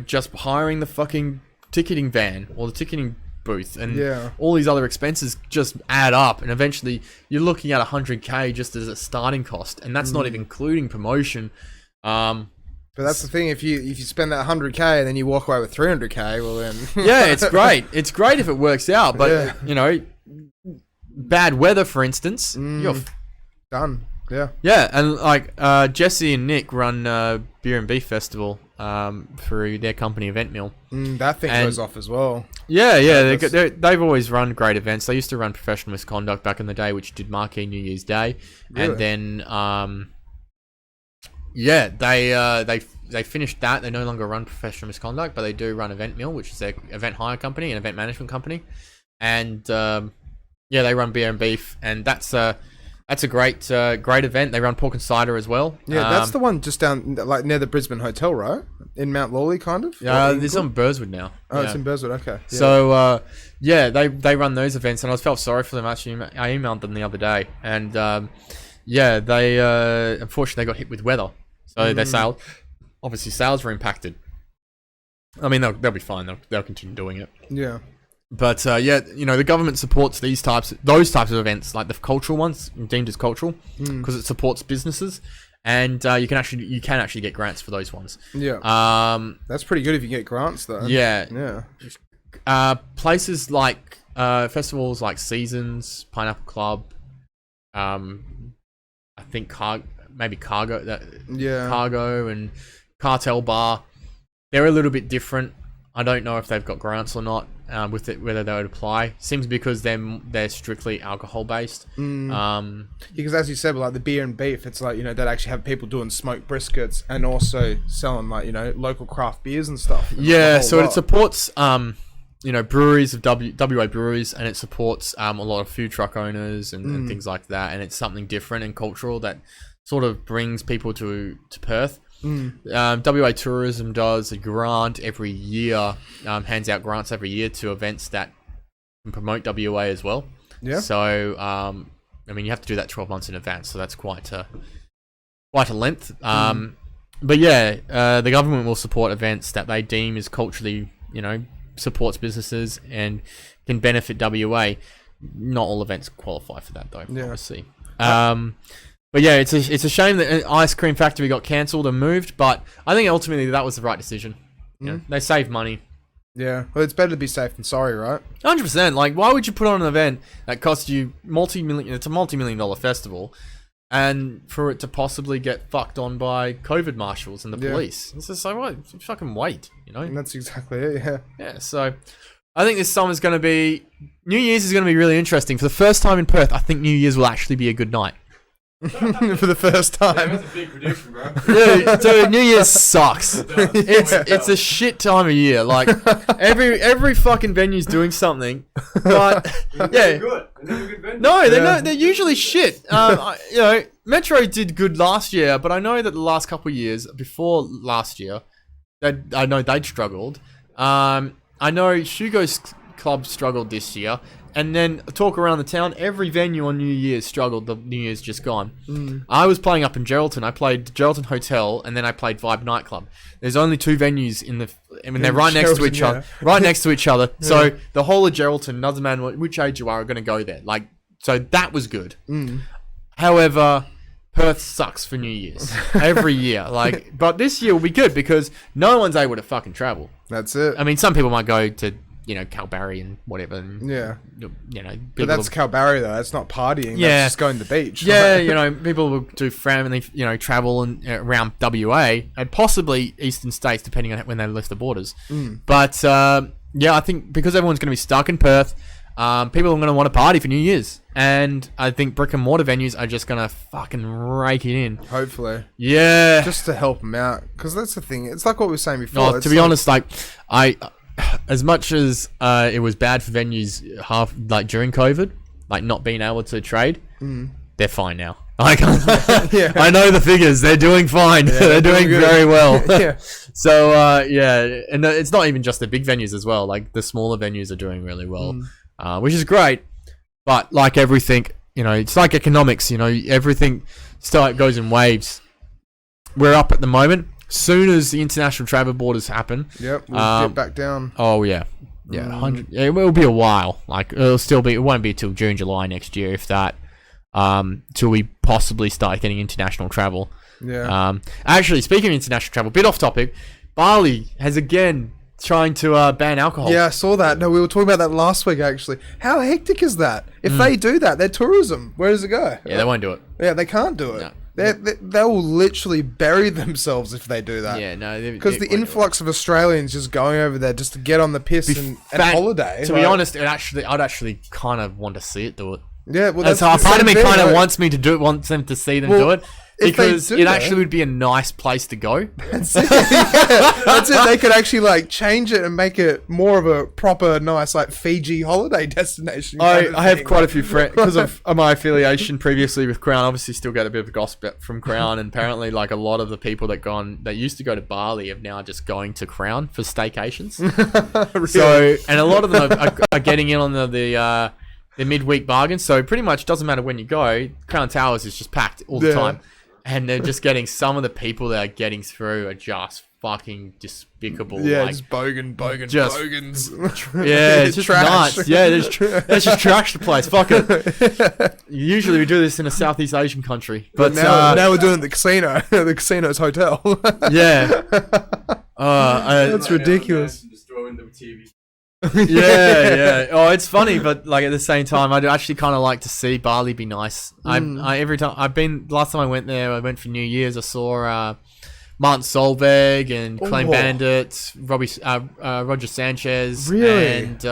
just hiring the fucking ticketing van or the ticketing booth, and all these other expenses just add up, and eventually you're looking at $100,000 just as a starting cost, and that's not even including promotion. But that's the thing, if you spend that $100,000 and then you walk away with $300,000, well then it's great. It's great if it works out, but bad weather, for instance, you're done. And like Jesse and Nick run Beer and Beef Festival through their company Event Mill. That thing goes off as well. They've always run great events. They used to run Professional Misconduct back in the day, which did Marquee New Year's Day. Really? And then they finished that. They no longer run Professional Misconduct, but they do run Event Mill, which is their event hire company and event management company. And they run Beer and Beef, and that's a great event. They run Pork and Cider as well. That's the one just down like near the Brisbane Hotel, right? In Mount Lawley, kind of. This is on Burswood now. Oh, it's in Burswood. Okay. So they run those events, and I felt sorry for them. Actually, I emailed them the other day, and they unfortunately got hit with weather, so their sales, obviously sales were impacted. I mean, they'll be fine. They'll continue doing it. Yeah. But the government supports those types of events, like the cultural ones, deemed as cultural, because it supports businesses, and you can actually get grants for those ones. That's pretty good if you get grants, though. Places like festivals like Seasons, Pineapple Club, I think Cargo, Cargo and Cartel Bar, they're a little bit different. I don't know if they've got grants or not. with it, whether they would apply. Seems because they're strictly alcohol based. Because as you said, like the beer and beef, it's like, they'd actually have people doing smoked briskets and also selling like, local craft beers and stuff. Yeah, so it supports breweries of WA breweries, and it supports a lot of food truck owners and things like that, and it's something different and cultural that sort of brings people to Perth. WA Tourism does a grant every year, hands out grants every year to events that can promote WA as well. Yeah. So, you have to do that 12 months in advance, so that's quite a length. But yeah, the government will support events that they deem is culturally, supports businesses and can benefit WA. Not all events qualify for that though, obviously. But yeah, it's a shame that Ice Cream Factory got cancelled and moved, but I think ultimately that was the right decision. They saved money. Yeah, well, it's better to be safe than sorry, right? 100%. Like, why would you put on an event that costs you it's a multi-million-dollar festival, and for it to possibly get fucked on by COVID marshals and the police? It's just like, what? Fucking wait, And that's exactly it, yeah. Yeah, so I think this summer's going to be... New Year's is going to be really interesting. For the first time in Perth, I think New Year's will actually be a good night. For the first time. Yeah, that's a big prediction, bro. Dude, New Year's sucks. It's a shit time of year. Like every fucking venue's doing something, but yeah, Good. They're good venues. no, they're usually shit. Metro did good last year, but I know that the last couple of years before last year, I know they'd struggled. I know Hugo's club struggled this year. And then talk around the town, every venue on New Year's struggled. The New Year's just gone. I was playing up in Geraldton. I played Geraldton Hotel, and then I played Vibe Nightclub. There's only two venues they're right next to each other. Right next to each other. Yeah. So the whole of Geraldton, doesn't matter which age you are going to go there. Like, so that was good. However, Perth sucks for New Year's every year. But this year will be good because no one's able to fucking travel. That's it. I mean, some people might go to Kalbarri and whatever. And, but that's Kalbarri though. That's not partying. Yeah. That's just going to the beach. Yeah, people will do family, travel and around WA and possibly eastern states depending on when they lift the borders. But I think because everyone's going to be stuck in Perth, people are going to want to party for New Year's, and I think brick and mortar venues are just going to fucking rake it in. Hopefully. Yeah. Just to help them out, because that's the thing. It's like what we were saying before. To be honest, as much as it was bad for venues during COVID, not being able to trade, they're fine now. I know the figures. They're doing fine. Yeah, they're doing very well. Yeah. So, and it's not even just the big venues as well. Like, the smaller venues are doing really well, which is great. But like everything, it's like economics, everything goes in waves. We're up at the moment. Soon as the international travel borders happen, we'll get back down. Oh yeah, 100. It will be a while. It won't be till June, July next year, if that. Till we possibly start getting international travel. Yeah. Actually, speaking of international travel, bit off topic. Bali has again trying to ban alcohol. Yeah, I saw that. No, we were talking about that last week actually. How hectic is that? If they do that, their tourism, where does it go? Yeah, they won't do it. Yeah, they can't do it. No. They will literally bury themselves if they do that. Yeah, no. Because the influx of Australians just going over there just to get on the piss and holiday. To be honest, I'd actually kind of want to see it do it. Yeah, well, that's part of me kind of wants me to do it, wants them to see them do it. Because it actually would be a nice place to go. That's it. That's it. They could actually change it and make it more of a proper nice Fiji holiday destination. I have quite a few friends because of my affiliation previously with Crown. Obviously, still get a bit of gossip from Crown, and apparently, a lot of the people that used to go to Bali are now just going to Crown for staycations. Really? So, and a lot of them are getting in on the midweek bargains. So pretty much doesn't matter when you go. Crown Towers is just packed all the time. And they're just getting, some of the people that are getting through are just fucking despicable. Yeah, just bogans. Yeah, it's just trash. nuts. Yeah, let's just trash the place. Fuck it. Usually we do this in a Southeast Asian country. But now we're doing it at the casino. The casino's hotel. Yeah. That's ridiculous. Just throw in the TV. Yeah. Oh, it's funny, but at the same time, I'd actually kind of like to see Bali be nice. Last time I went there, I went for New Year's. I saw Martin Solveig and Clean Oh. Bandit, Roger Sanchez. Really? And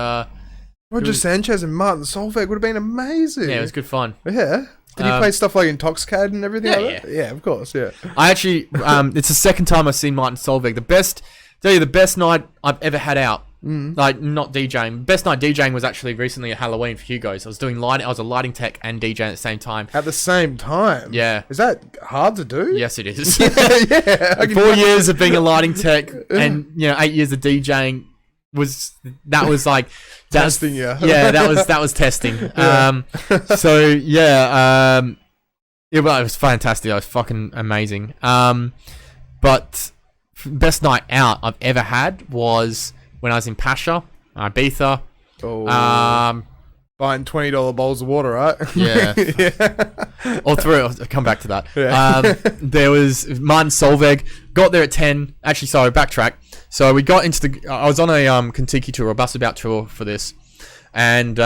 Roger Sanchez and Martin Solveig would have been amazing. yeah, it was good fun. Yeah. Did he play stuff like Intoxicated and everything Yeah, like that? Yeah, of course, yeah. I actually, it's the second time I've seen Martin Solveig. The best night I've ever had out. Like, not DJing. Best night DJing was actually recently at Halloween for Hugo's. I was doing lighting. I was a lighting tech and DJ at the same time. At the same time? Yeah. Is that hard to do? Yes, it is. Yeah. I can 4 years of being a lighting tech and 8 years of DJing was like testing you. Yeah, that was testing. Yeah. It was fantastic. It was fucking amazing. But best night out I've ever had was when I was in Pasha, Ibiza. Oh. Buying $20 bowls of water, right? Yeah. Yeah. All through. I'll come back to that. Yeah. There was Martin Solveig. Got there at 10. Actually, sorry, backtrack. So we got into I was on a Kentucky tour, a bus about tour for this. And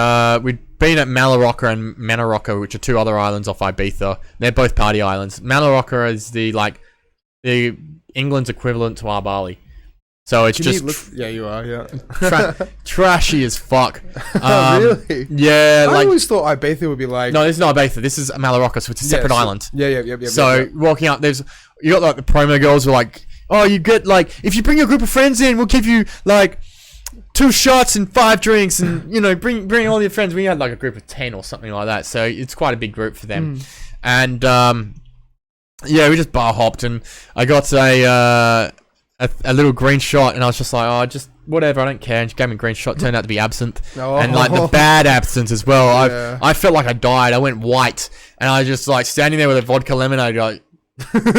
we'd been at Malorocca and Manarocca, which are two other islands off Ibiza. They're both party islands. Malorocca is the England's equivalent to our Bali. So it's Yeah, you are, yeah. trashy as fuck. Really? Yeah, I like always thought Ibiza would be like... no, this is not Ibiza. This is Malorocca, so it's a separate island. Yeah. So walking up, you got like the promo girls who are like, oh, you get like, if you bring a group of friends in, we'll give you like 2 shots and 5 drinks, and bring all your friends. We had like a group of 10 or something like that, so it's quite a big group for them. And yeah, we just bar hopped, and I got a little green shot, and I was just like, oh, just whatever, I don't care. And she gave me a green shot. Turned out to be absinthe, and like the bad absinthe as well. Yeah. I felt like I died. I went white, and I was just like standing there with a vodka lemonade, like.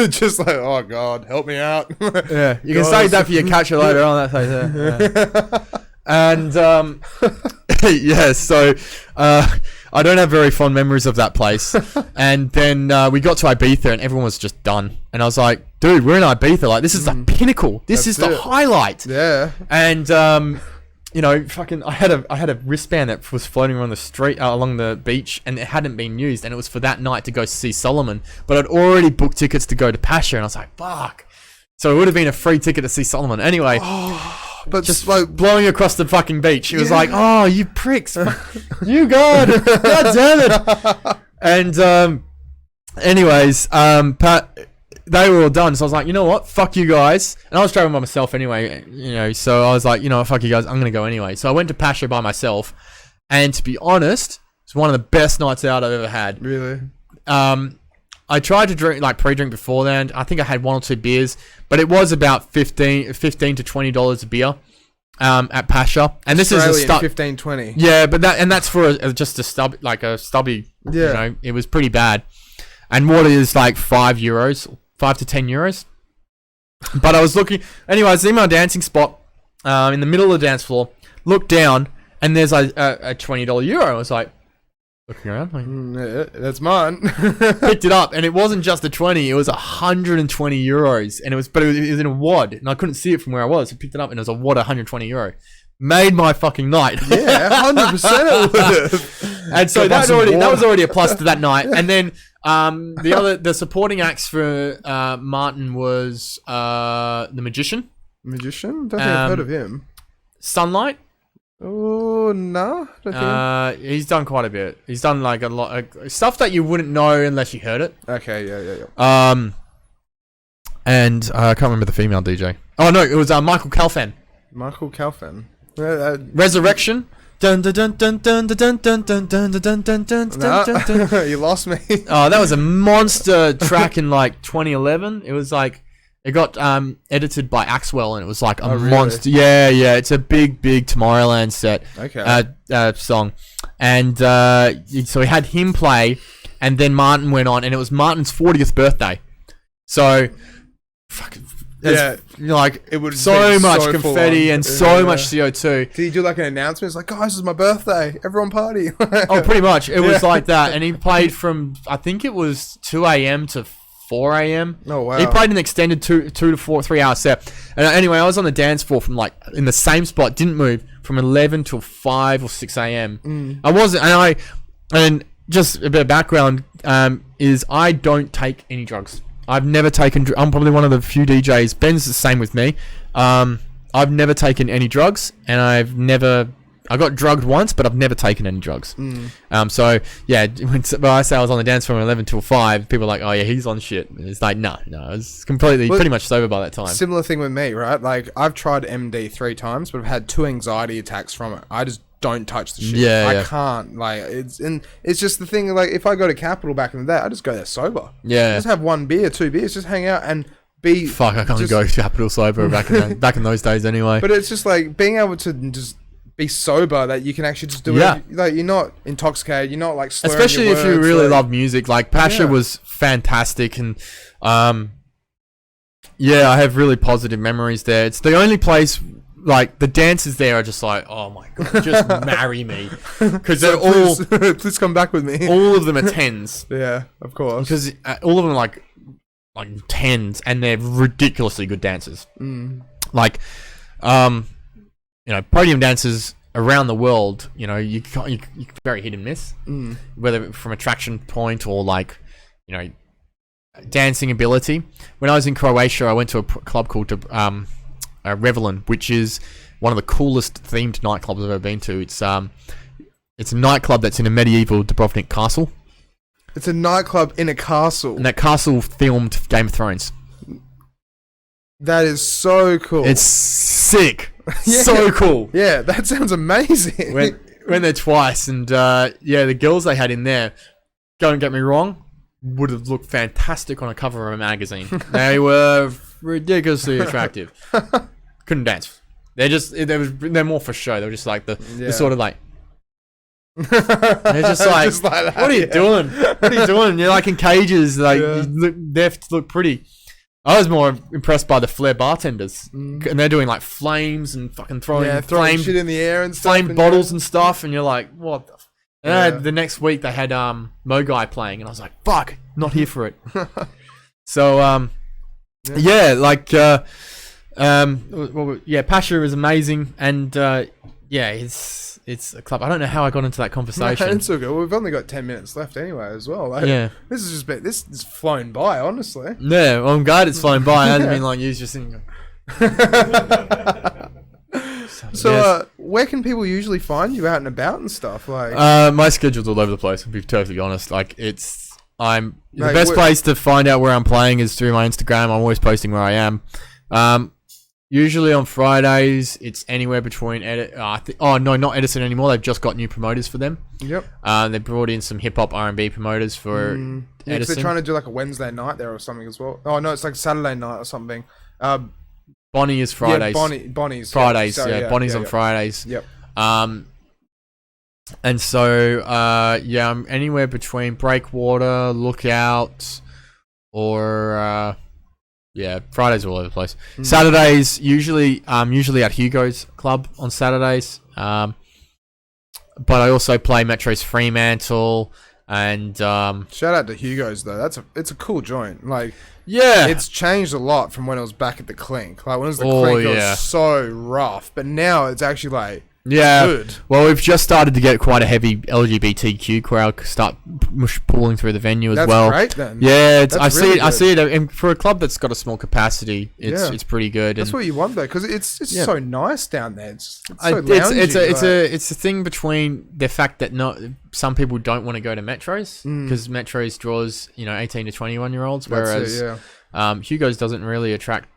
Just like, oh god, help me out. Yeah, you can save that for your catcher later on. That yeah. And yeah, so I don't have very fond memories of that place. And then we got to Ibiza, and everyone was just done. And I was like, dude, we're in Ibiza. Like, this is the pinnacle. This is the highlight. Yeah. And fucking, I had a wristband that was floating around the street along the beach, and it hadn't been used, and it was for that night to go see Solomon. But I'd already booked tickets to go to Pasha, and I was like, fuck. So it would have been a free ticket to see Solomon. Anyway, But just like blowing across the fucking beach. It was like, oh, you pricks. You God damn it. And anyways, they were all done, so I was like, you know what, fuck you guys. And I was traveling by myself anyway, so I was like, you know what, fuck you guys, I'm gonna go anyway. So I went to Pasha by myself, and to be honest, it's one of the best nights out I've ever had. Really? I tried to drink, like, pre-drink before then. I think I had 1 or 2 beers, but it was about $15 to $20 a beer at Pasha. And this is a Australian 15, 20. Yeah, but that's for just a stubby. Yeah. It was pretty bad. And water is like €5, 5 to 10 euros. But I was looking, anyway, I was in my dancing spot in the middle of the dance floor, looked down, and there's a $20 euro. I was like, looking around, like, Yeah, that's mine. picked it up, and it wasn't just a 20, it was 120 euros, and it was in a wad, and I couldn't see it from where I was. I picked it up, and it was a wad, 120 euro. Made my fucking night. Yeah, 100% it would have. And so that was already a plus to that night. And then the supporting acts for Martin was the Magician. Magician? Don't think I've heard of him. Sunlight. Oh, no. Don't think He's done quite a bit. He's done like a lot of stuff that you wouldn't know unless you heard it. Okay, yeah. And I can't remember the female DJ. Oh no, it was Michael Calfan. Michael Calfan. Resurrection. Dun dun dun dun dun dun dun dun dun dun dun dun dun. You lost me. Oh, that was a monster track in like 2011. It was like, it got edited by Axwell, and it was like a monster. Yeah, it's a big Tomorrowland set. Okay. Song, and so we had him play, and then Martin went on, and it was Martin's 40th birthday. So, like it would so much confetti and so much CO2. Did he do like an announcement? It's like, guys, it's my birthday. Everyone party. Oh, pretty much. It was like that, and he played from, I think it was 2 a.m. to 4 a.m. Oh wow! He played an extended 3 hour set. And anyway, I was on the dance floor from like in the same spot, didn't move from 11 till 5 or 6 a.m. I wasn't, and just a bit of background is I don't take any drugs. I've never taken. I'm probably one of the few DJs. Ben's the same with me. I've never taken any drugs, and I got drugged once, but I've never taken any drugs. So yeah, when I say I was on the dance floor from 11 till 5, people are like, "Oh yeah, he's on shit." And it's like, no, I was pretty much sober by that time. Similar thing with me, right? Like I've tried MD 3 times, but I've had 2 anxiety attacks from it. I just don't touch the shit. I can't. Like it's just the thing. Like if I go to Capital back in the day, I just go there sober. Yeah, just have 1 beer, 2 beers, just hang out and be. Fuck, I can't go to Capital sober back in those days anyway. But it's just like being able to just be sober, that you can actually just do it. Like you're not intoxicated, you're not like slurring especially your if you words, really like, love music. Like Pasha was fantastic, and I have really positive memories there. It's the only place, like the dancers there are just like, oh my god, just marry me, because they're all please come back with me. All of them are 10s. Yeah, of course, because all of them are like 10s, and they're ridiculously good dancers. Like podium dancers around the world, you very hit and miss, whether from attraction point or like, dancing ability. When I was in Croatia, I went to a club called Revelin, which is one of the coolest themed nightclubs I've ever been to. It's a nightclub that's in a medieval Dubrovnik castle. It's a nightclub in a castle, and that castle filmed Game of Thrones. That is so cool. It's sick. So cool. Yeah, that sounds amazing. Went there twice, and the girls they had in there, don't get me wrong, would have looked fantastic on a cover of a magazine. They were ridiculously attractive. Couldn't dance. They're more for show. They were just like the sort of like. They're just like, that, what are you doing? What are you doing? You're like in cages. Like they have to look pretty. I was more impressed by the flair bartenders, and they're doing like flames and fucking throwing shit in the air and stuff, flame bottles and stuff, and you're like, what the? And the next week they had Mogai playing, and I was like, fuck, not here for it. So Pasha is amazing, and it's a club. I don't know how I got into that conversation. No, it's all good. Well, we've only got 10 minutes left anyway as well. Like, this has flown by, honestly. Yeah, well, I'm glad it's flown by. I hasn't been like you just thinking. So, where can people usually find you out and about and stuff? Like, my schedule's all over the place. To be totally honest, like the best place to find out where I'm playing is through my Instagram. I'm always posting where I am. Usually on Fridays, it's anywhere between not Edison anymore. They've just got new promoters for them. Yep. They brought in some hip hop R&B promoters for Edison. They're trying to do like a Wednesday night there or something as well. Oh no, it's like Saturday night or something. Bonnie is Fridays. Yeah, Bonnie's Fridays. Bonnie's on Fridays. Yep. And so I'm anywhere between Breakwater, Lookout, or. Fridays are all over the place. Saturdays usually at Hugo's club on Saturdays. But I also play Metro's Fremantle and shout out to Hugo's though. It's a cool joint. Like it's changed a lot from when it was back at the Clink. Like when it was the Clink, it was so rough, but now it's actually like good. Well, we've just started to get quite a heavy LGBTQ crowd start pulling through the venue as well. That's great then. Yeah, I see it. And for a club that's got a small capacity, it's pretty good. That's what you want though, because it's so nice down there. It's so loungy. It's a thing between the fact that some people don't want to go to Metros because Metros draws 18 to 21 year olds, whereas Hugo's doesn't really attract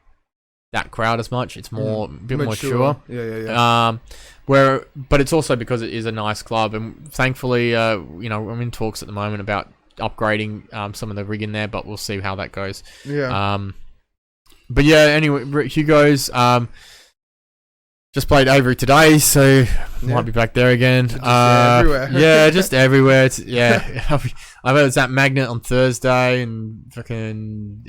that crowd as much. It's more a bit more mature. But it's also because it is a nice club, and thankfully, I'm in talks at the moment about upgrading some of the rig in there, but we'll see how that goes. Anyway, Hugo's just played Avery today, so might be back there again. Just everywhere. Just everywhere. I was at Magnet on Thursday, and fucking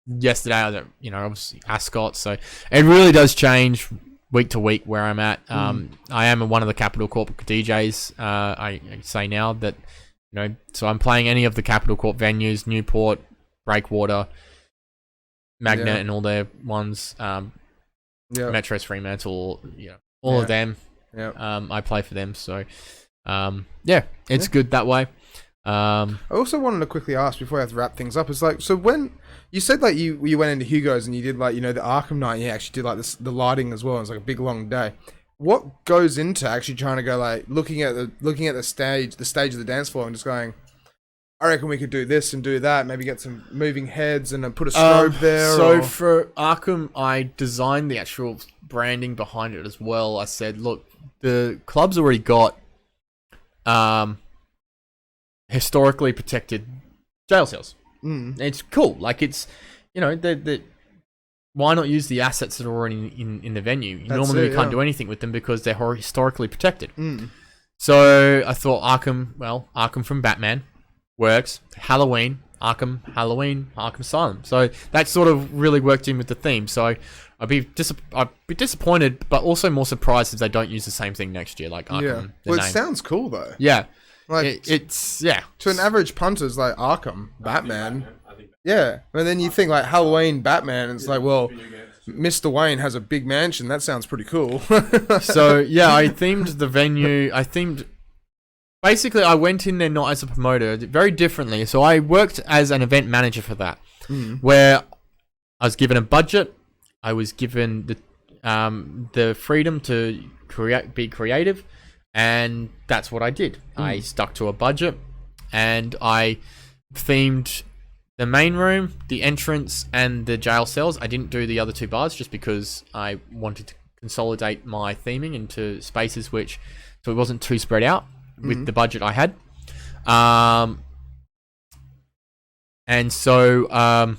yesterday I was at obviously Ascot, so it really does change week to week where I'm at. I am one of the Capital Corp DJs. I say now that so I'm playing any of the Capital Corp venues, Newport, Breakwater, Magnet, and all their ones. Metro's Fremantle, all of them. I play for them, so it's good that way. I also wanted to quickly ask before I have to wrap things up. It's like, so when you said like you went into Hugo's and you did like, you know, the Arkham night, and you actually did like the lighting as well. It was like a big long day. What goes into actually trying to go like looking at the stage of the dance floor and just going, I reckon we could do this and do that. Maybe get some moving heads and then put a strobe there. So for Arkham, I designed the actual branding behind it as well. I said, look, the club's already got historically protected jail cells. It's cool. Like, it's, you know, why not use the assets that are already in the venue? Normally you can't do anything with them because they're historically protected. So I thought Arkham from Batman works. Halloween, Arkham Asylum. So that sort of really worked in with the theme. So I'd be disappointed, but also more surprised if they don't use the same thing next year. Like Arkham. Yeah. Well, it sounds cool though. Yeah. Like it's to an average punter, it's like Arkham, Batman. Yeah, and then you think like Halloween, Batman, and it's like, well, Mr. Wayne has a big mansion. That sounds pretty cool. So yeah, I themed the venue. Basically, I went in there not as a promoter, very differently. So I worked as an event manager for that, where I was given a budget. I was given the freedom to be creative. And that's what I did. I stuck to a budget and I themed the main room, the entrance, and the jail cells. I didn't do the other two bars just because I wanted to consolidate my theming into spaces so it wasn't too spread out with the budget I had. And so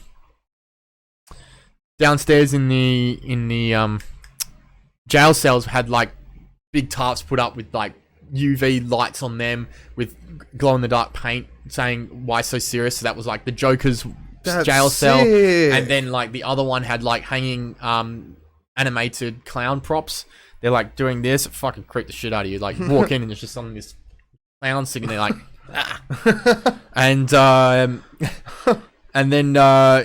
downstairs in the jail cells had like big tarps put up with like UV lights on them with glow in the dark paint saying why so serious. So that was like the Joker's jail cell, and then like the other one had like hanging animated clown props. They're like doing this. It fucking creeped the shit out of you. Like walk in and there's just some this clown sitting there like and then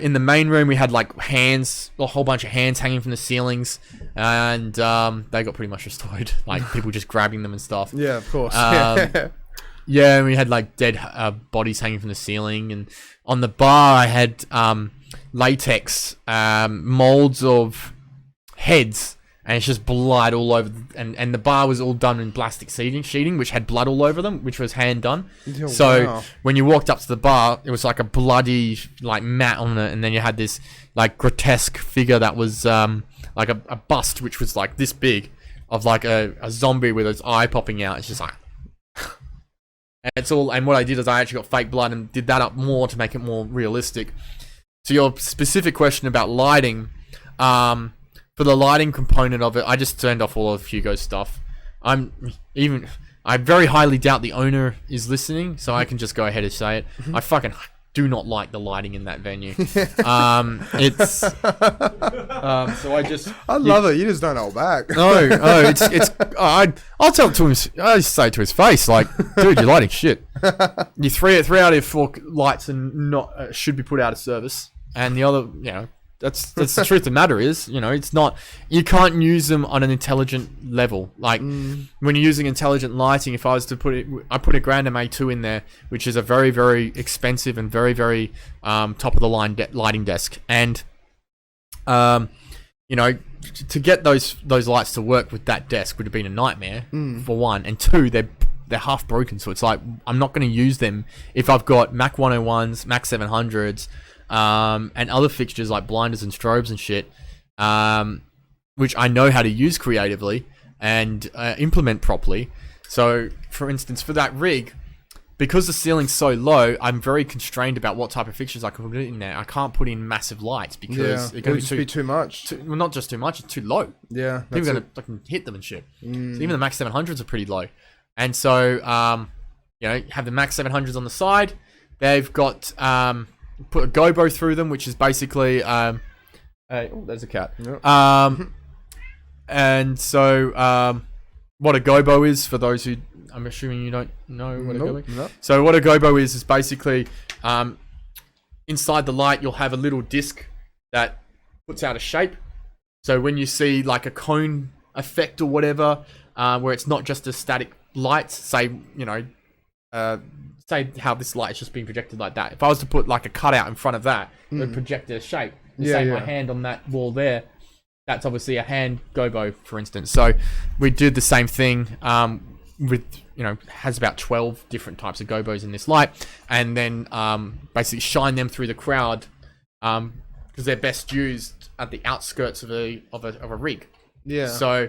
in the main room we had like hands, a whole bunch of hands hanging from the ceilings, and they got pretty much destroyed. Like people just grabbing them and stuff. Yeah, of course. Yeah, and we had like dead bodies hanging from the ceiling, and on the bar I had latex molds of heads. And it's just blood all over, and the bar was all done in plastic sheeting, which had blood all over them, which was hand done. Oh, so wow. when you walked up to the bar, it was like a bloody like mat on it, and then you had this like grotesque figure that was like a bust, which was like this big, of like a zombie with its eye popping out. It's just like, and it's all. And what I did is I actually got fake blood and did that up more to make it more realistic. To your specific question about lighting, for the lighting component of it, I just turned off all of Hugo's stuff. I very highly doubt the owner is listening, so I can just go ahead and say it. I fucking do not like the lighting in that venue. It's so I love it. You just don't hold back. I'll tell it to him. I just say it to his face, like, dude, you're lighting shit. You three out of 4 lights and not should be put out of service, and the other, you know. That's the truth of the matter is, you know, it's not, you can't use them on an intelligent level. Like when you're using intelligent lighting, if I was to put a GrandMA2 in there, which is a very, very expensive and very, very top of the line lighting desk. And, you know, to get those lights to work with that desk would have been a nightmare for one. And two, they're half broken. So it's like, I'm not going to use them if I've got Mac 101s, Mac 700s, and other fixtures like blinders and strobes and shit, which I know how to use creatively and implement properly. So, for instance, for that rig, because the ceiling's so low, I'm very constrained about what type of fixtures I can put in there. I can't put in massive lights because it would be too much. Well, not just too much; it's too low. Yeah, people are gonna fucking hit them and shit. So even the Max 700s are pretty low, and so you know, have the Max 700s on the side. They've got put a gobo through them, which is basically oh, there's a cat. Yep. And so what a gobo is, for those who, I'm assuming you don't know what a gobo is. Nope. So what a gobo is basically inside the light you'll have a little disc that puts out a shape. So when you see like a cone effect or whatever, where it's not just a static light, say, you know, say how this light is just being projected like that. If I was to put like a cutout in front of that, it would project a shape. Say my hand on that wall there, that's obviously a hand gobo, for instance. So we do the same thing with, has about 12 different types of gobos in this light, and then basically shine them through the crowd because they're best used at the outskirts of a rig. Yeah. So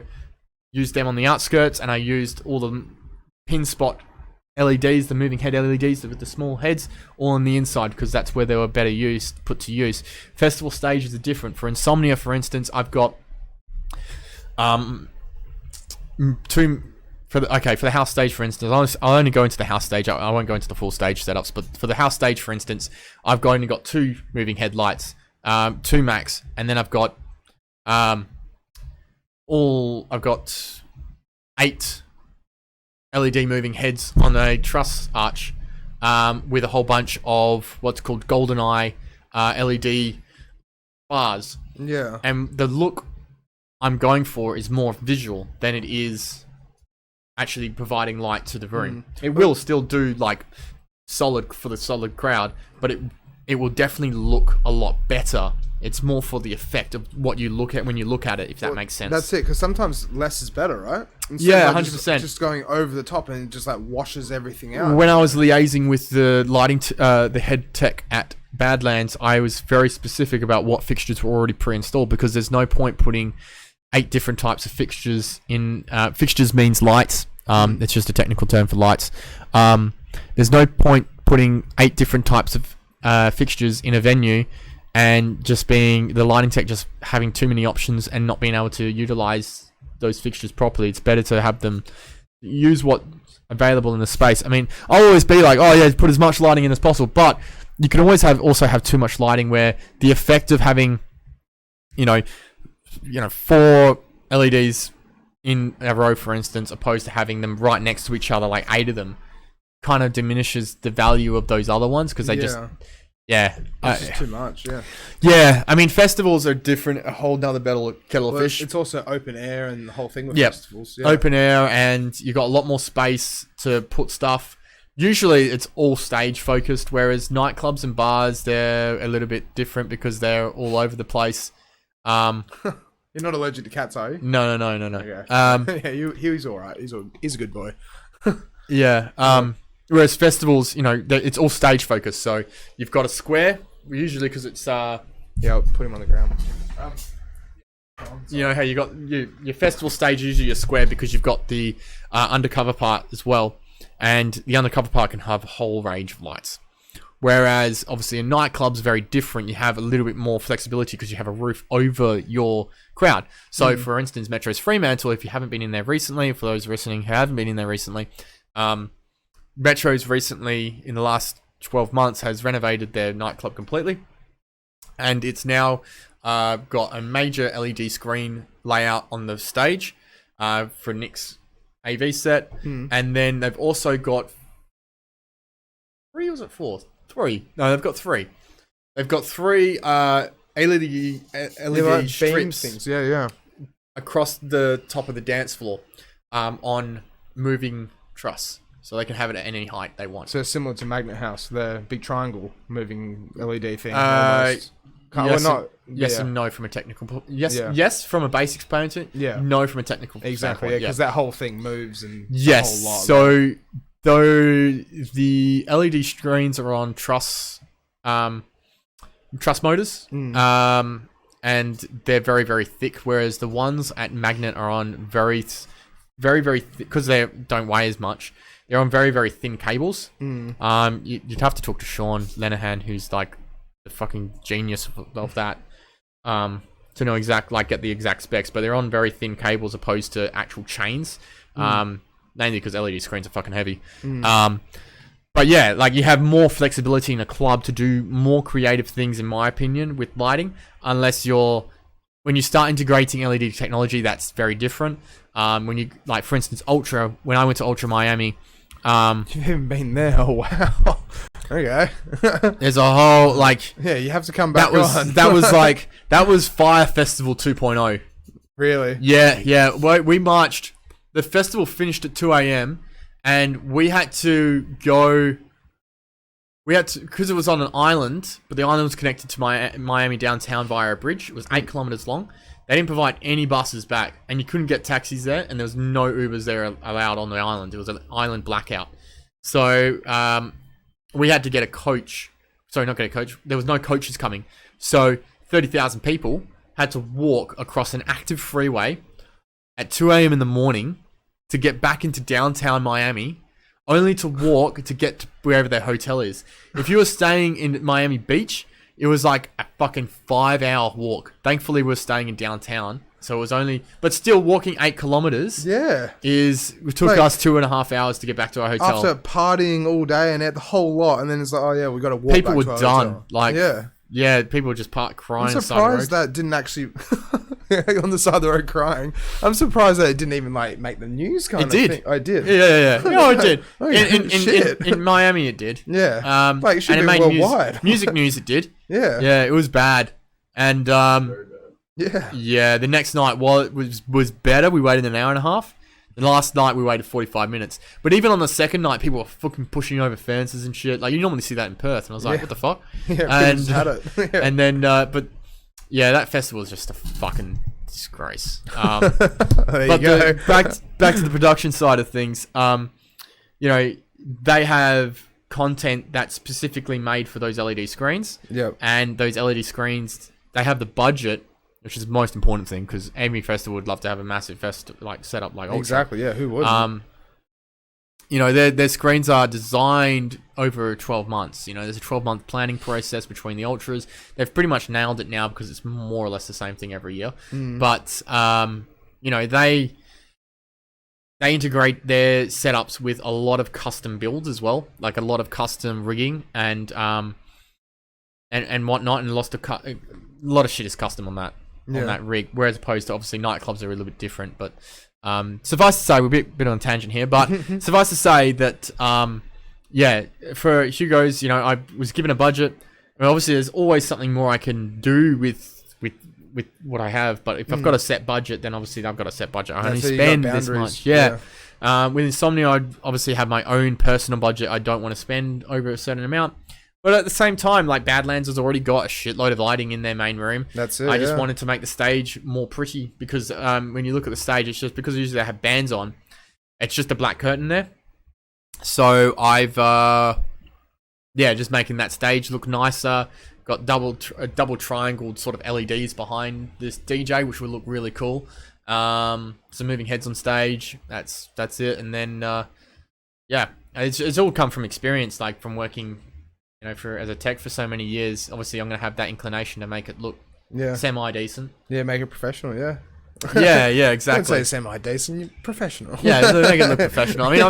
used them on the outskirts, and I used all the pin spot LEDs, the moving head LEDs with the small heads, all on the inside because that's where they were better put to use. Festival stages are different. For Insomnia, for instance, I've got two for the house stage, for instance. I'll only go into the house stage. I won't go into the full stage setups, but for the house stage, for instance, I've only got 2 moving headlights, 2 max, and then I've got 8 LED moving heads on a truss arch with a whole bunch of what's called GoldenEye LED bars. Yeah. And the look I'm going for is more visual than it is actually providing light to the room. It will still do like solid for the solid crowd, but it will definitely look a lot better. It's more for the effect of what you look at when you look at it, if that makes sense. That's it, because sometimes less is better, right? Yeah, 100%. Just going over the top and it just like washes everything out. When I was liaising with the lighting, the head tech at Badlands, I was very specific about what fixtures were already pre-installed because there's no point putting 8 different types of fixtures in. Fixtures means lights. It's just a technical term for lights. There's no point putting 8 different types of fixtures in a venue and just being the lighting tech just having too many options and not being able to utilize those fixtures properly. It's better to have them use what's available in the space. I mean, I'll always be like, oh yeah, put as much lighting in as possible, but you can always also have too much lighting where the effect of having 4 LEDs in a row, for instance, opposed to having them right next to each other, like 8 of them, kind of diminishes the value of those other ones because they just it's just too much. Yeah, I mean, festivals are different, a whole nother kettle of fish. It's also open air and the whole thing with festivals. Open air, and you got a lot more space to put stuff. Usually it's all stage focused, whereas nightclubs and bars, they're a little bit different because they're all over the place. You're not allergic to cats, are you? No. Okay. Yeah, he's all right. He's a good boy. Yeah. Whereas festivals, it's all stage focused. So you've got a square, usually because it's I'll put him on the ground. You know how you got your festival stage, usually a square because you've got the undercover part as well, and the undercover part can have a whole range of lights. Whereas obviously a nightclub's very different. You have a little bit more flexibility because you have a roof over your crowd. So for instance, Metro's Fremantle, if you haven't been in there recently, for those listening who haven't been in there recently, Metro's recently, in the last 12 months, has renovated their nightclub completely. And it's now got a major LED screen layout on the stage for Nick's AV set. And then they've also got 3 or was it 4? 3. No, they've got 3. They've got 3 LED like strips things. Yeah. across the top of the dance floor on moving truss. So they can have it at any height they want. So similar to Magnet House, the big triangle moving LED thing. Yes and no from a technical. Yes from a basics point of view. Yeah. No from a technical. Exactly. Because that whole thing moves and yes. A whole lot, so though the LED screens are on truss motors, and they're very very thick, whereas the ones at Magnet are on very thick because they don't weigh as much. They're on very, very thin cables. You'd have to talk to Sean Lenahan, who's like the fucking genius of that, to know get the exact specs. But they're on very thin cables opposed to actual chains, mainly because LED screens are fucking heavy. But yeah, like you have more flexibility in a club to do more creative things, in my opinion, with lighting. When you start integrating LED technology, that's very different. When you for instance, Ultra. When I went to Ultra Miami. You've even been there. Oh wow. Okay. There's a whole yeah, you have to come back. That was Fire Festival 2.0. Really? Yeah. We marched. The festival finished at 2 a.m. and we had to go we had to, because it was on an island, but the island was connected to Miami downtown via a bridge. It was 8 kilometers long. They didn't provide any buses back, and you couldn't get taxis there, and there was no Ubers there allowed on the island. It was an island blackout. So we had to get a coach. Sorry, not get a coach. There was no coaches coming. So 30,000 people had to walk across an active freeway at 2 a.m. in the morning to get back into downtown Miami, only to walk to get to wherever their hotel is. If you were staying in Miami Beach, it was like a fucking 5-hour walk. Thankfully, we were staying in downtown, so it was only... But still, walking 8 kilometers it took us 2.5 hours to get back to our hotel. After partying all day and ate the whole lot, and then it's like, oh yeah, we got to walk people back were to our done. hotel. Like, yeah, people were just crying. I'm surprised that didn't actually... on the side of the road crying. I'm surprised that it didn't even like make the news kind of thing. I did. Yeah. No, it did. Shit. In Miami, it did. Yeah. Like it should and be it made worldwide. Music news, it did. Yeah. Yeah, it was bad. And yeah, the next night, while it was better, we waited an hour and a half. The last night we waited 45 minutes. But even on the second night, people were fucking pushing over fences and shit. Like you normally see that in Perth, and I was like, what the fuck? Yeah, and just had it. Yeah. and then but yeah, that festival is just a fucking disgrace. There you go. Back to the production side of things. You know, they have content that's specifically made for those LED screens. Yep. And those LED screens, they have the budget, which is the most important thing, because every festival would love to have a massive setup like Ultra. Exactly. Yeah. Who wouldn't? You know, their screens are designed over 12 months. You know, there's a 12-month planning process between the Ultras. They've pretty much nailed it now because it's more or less the same thing every year. But, you know, they integrate their setups with a lot of custom builds as well, like a lot of custom rigging and whatnot, and a lot of shit is custom on that rig, whereas opposed to obviously nightclubs are a little bit different. But suffice to say, we're a bit on a tangent here, but suffice to say that for Hugo's, you know, I was given a budget. I mean, obviously there's always something more I can do with what I have, but if I've got a set budget, then obviously I've got a set budget. I only spend this much. With Insomnia, I obviously have my own personal budget. I don't want to spend over a certain amount. But at the same time, like Badlands has already got a shitload of lighting in their main room. That's it. I just wanted to make the stage more pretty because when you look at the stage, it's just because usually they have bands on. It's just a black curtain there. So I've just making that stage look nicer. Got double triangled sort of LEDs behind this DJ, which will look really cool. Some moving heads on stage. That's it. And then it's all come from experience, like from working, you know, as a tech for so many years. Obviously, I'm gonna have that inclination to make it look semi decent. Yeah, make it professional. Yeah. yeah, exactly. Don't say semi decent. You're professional. Yeah, make it look professional. I mean,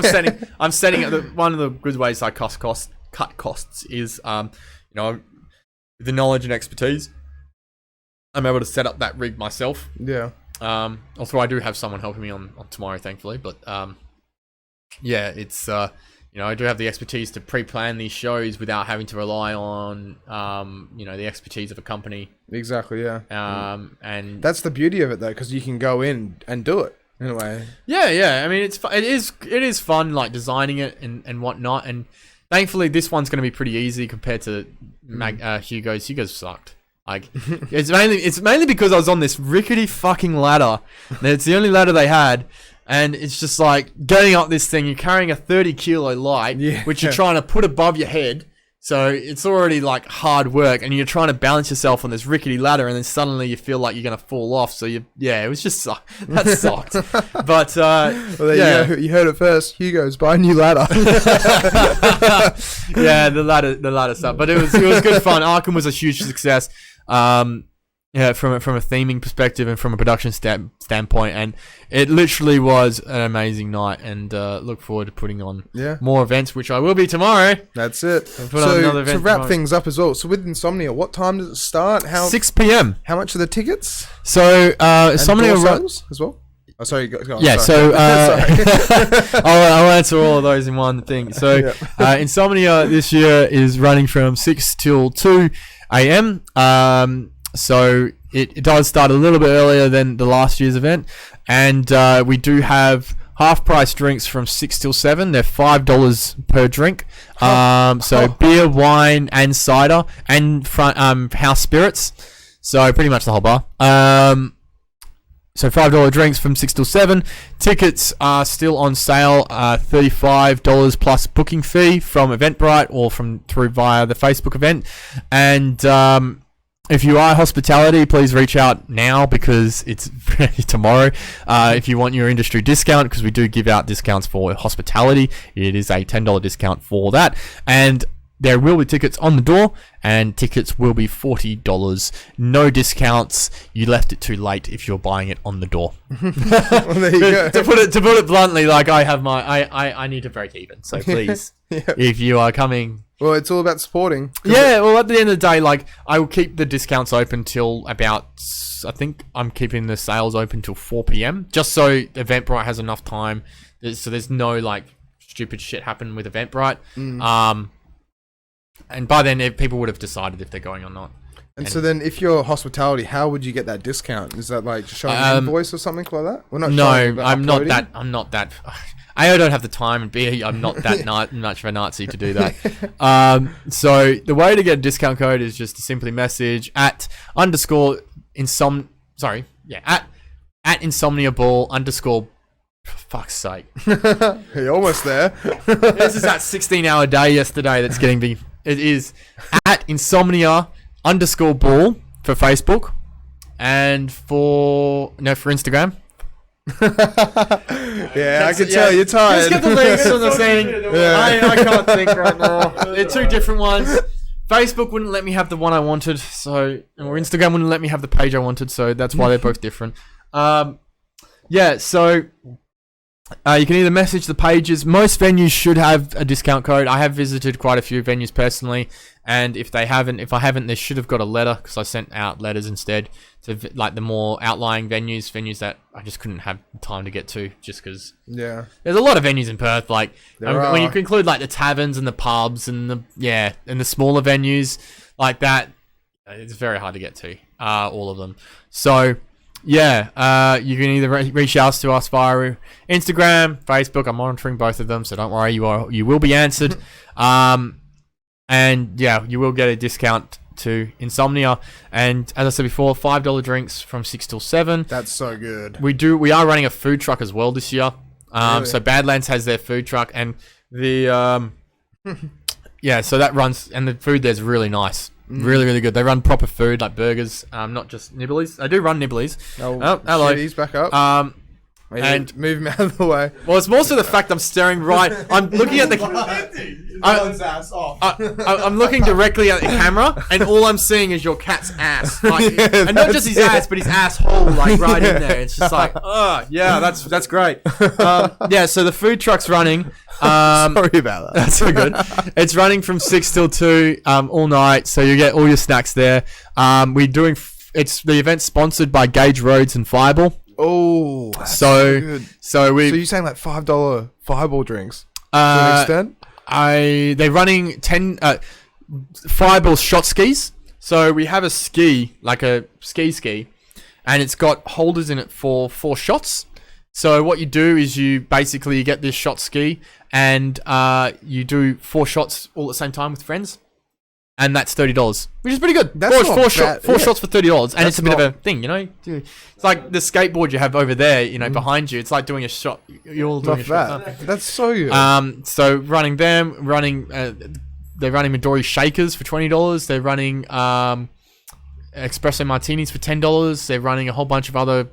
I'm setting one of the good ways I cut costs is you know, with the knowledge and expertise, I'm able to set up that rig myself. Yeah. Although I do have someone helping me on tomorrow, thankfully. But it's you know, I do have the expertise to pre-plan these shows without having to rely on you know, the expertise of a company. Exactly. Yeah. And that's the beauty of it, though, because you can go in and do it in a way. Yeah. I mean, it is fun, like designing it and whatnot. And thankfully, this one's going to be pretty easy compared to Hugo's. Hugo's sucked. Like it's mainly because I was on this rickety fucking ladder. It's the only ladder they had, and it's just like getting up this thing. You're carrying a 30-kilo light, which you're trying to put above your head. So it's already like hard work, and you're trying to balance yourself on this rickety ladder, and then suddenly you feel like you're gonna fall off. So it was just that sucked. But you heard it first. Hugo's buy a new ladder. Yeah, the ladder stuff. But it was good fun. Arkham was a huge success. From a theming perspective and from a production standpoint, and it literally was an amazing night. And look forward to putting on more events, which I will be tomorrow. That's it. So to wrap things up as well. So with Insomnia, what time does it start? 6 p.m. How much are the tickets? So Insomnia runs as well. Oh, sorry. Go on, yeah. sorry. So I'll answer all of those in one thing. So Insomnia this year is running from 6 till 2 a.m. So it does start a little bit earlier than the last year's event, and we do have half price drinks from 6 till 7. They're $5 per drink. So beer, wine, and cider, and house spirits. So pretty much the whole bar. So $5 drinks from 6 till 7. Tickets are still on sale, $35 plus booking fee from Eventbrite or through via the Facebook event. And if you are hospitality, please reach out now because it's tomorrow. If you want your industry discount, because we do give out discounts for hospitality, it is a $10 discount for that. And there will be tickets on the door, and tickets will be $40. No discounts. You left it too late if you're buying it on the door. Well, there you go. to put it bluntly, like I need to break even. So please, if you are coming. Well, it's all about supporting. Yeah, well, at the end of the day, like, I will keep the discounts open till about, I think I'm keeping the sales open till 4 p.m. just so Eventbrite has enough time. So there's no, like, stupid shit happen with Eventbrite. And by then, people would have decided if they're going or not. And so then, if you're hospitality, how would you get that discount? Is that like just showing an invoice or something like that? Well, not showing, but I'm not uploading? I'm not that. A, I don't have the time, and B, I'm not that much of a Nazi to do that. So the way to get a discount code is just to simply message at Insomnia Ball _ for fuck's sake. You're almost there. This is that 16-hour day yesterday that's getting me. It is at Insomnia _Ball for Facebook and for Instagram. Yeah, I can tell you're tired. Just get the links on the thing. I can't think right now. They're two different ones. Facebook wouldn't let me have the one I wanted, or Instagram wouldn't let me have the page I wanted, so that's why they're both different. So you can either message the pages. Most venues should have a discount code. I have visited quite a few venues personally, and if I haven't, they should have got a letter because I sent out letters instead to like the more outlying venues that I just couldn't have time to get to just because. Yeah. There's a lot of venues in Perth. Like when you are. include like the taverns and the pubs and the smaller venues like that, it's very hard to get to. All of them. So. Yeah, you can either reach out to us via Instagram, Facebook. I'm monitoring both of them, so don't worry, you will be answered. And yeah, you will get a discount to Insomnia. And as I said before, $5 drinks from 6 till 7. That's so good. We are running a food truck as well this year. Really? So Badlands has their food truck, and the so that runs, and the food there's really nice. Really, really good. They run proper food, like burgers, not just nibblies. They do run nibblies. Oh, hello. Shit, he's back up. And move him out of the way. Well, it's more so the fact I'm staring right. I'm looking at the. Ass off. I'm looking directly at the camera, and all I'm seeing is your cat's ass, like, and not just his ass, but his asshole, like right in there. It's just like, that's great. So the food truck's running. Sorry about that. That's so good. It's running from 6 till 2 all night, so you get all your snacks there. It's the event sponsored by Gauge Roads and Fireball. Oh, that's so good. So you're saying like $5 Fireball drinks to an extent? They're running 10 Fireball shot skis. So we have a ski, like a ski, and it's got holders in it for 4 shots. So what you do is you get this shot ski, and you do 4 shots all at the same time with friends. And that's $30, which is pretty good. That's four shots for $30, and it's a bit of a thing, you know. It's like the skateboard you have over there, you know, behind you. It's like doing a shot. You're all doing a shot. That's so good. So running them, they're running Midori shakers for $20. They're running espresso martinis for $10. They're running a whole bunch of other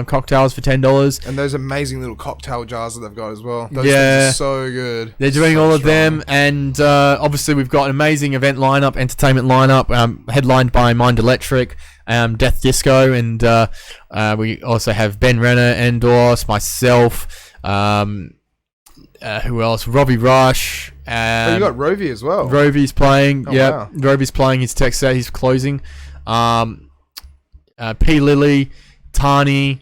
cocktails for $10. And those amazing little cocktail jars that they've got as well. Those things are so good. They're doing all of them, and obviously we've got an amazing event lineup, entertainment lineup, headlined by Mind Electric, Death Disco, and we also have Ben Renner, Endorse, myself, who else? Robbie Rush. You got Rovi as well. Rovi's playing. Wow. Rovi's playing his tech set. He's closing. P. Lilly, Tani,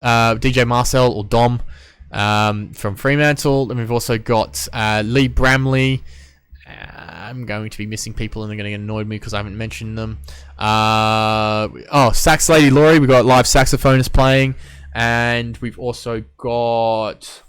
DJ Marcel or Dom from Fremantle. And we've also got Lee Bramley. I'm going to be missing people, and they're going to get annoyed me because I haven't mentioned them. Sax Lady Laurie. We've got live saxophonists playing. And we've also got...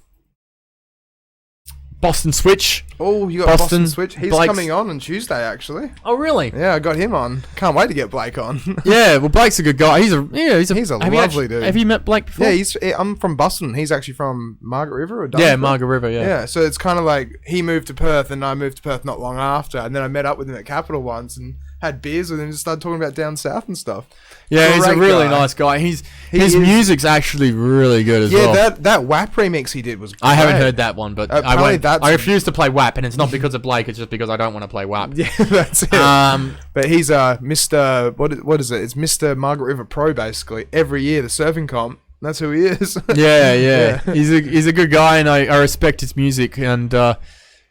Boston Switch. Oh, you got Boston Boston, Switch. He's Blake's- coming on Tuesday, actually. Oh, really? Yeah, I got him on. Can't wait to get Blake on. Yeah, well, Blake's a good guy. He's a He's a have you lovely dude. Have you met Blake before? Yeah, I'm from Boston. He's actually from Margaret River or Dunkirk? Yeah, Margaret River, yeah. Yeah, so it's kind of like he moved to Perth and I moved to Perth not long after, and then I met up with him at Capital once and had beers with him and just started talking about down south and stuff. Yeah, he's a Great really guy. nice guy. His is. music's actually really good as well. Yeah, that WAP remix he did was great. I haven't heard that one, but Apparently that's- I refuse to play WAP, and it's not because of Blake. It's just because I don't want to play WAP. Yeah, that's it. But he's Mr. What is it? It's Mr. Margaret River Pro basically. Every year the surfing comp. That's who he is. Yeah. He's a good guy, and I respect his music, and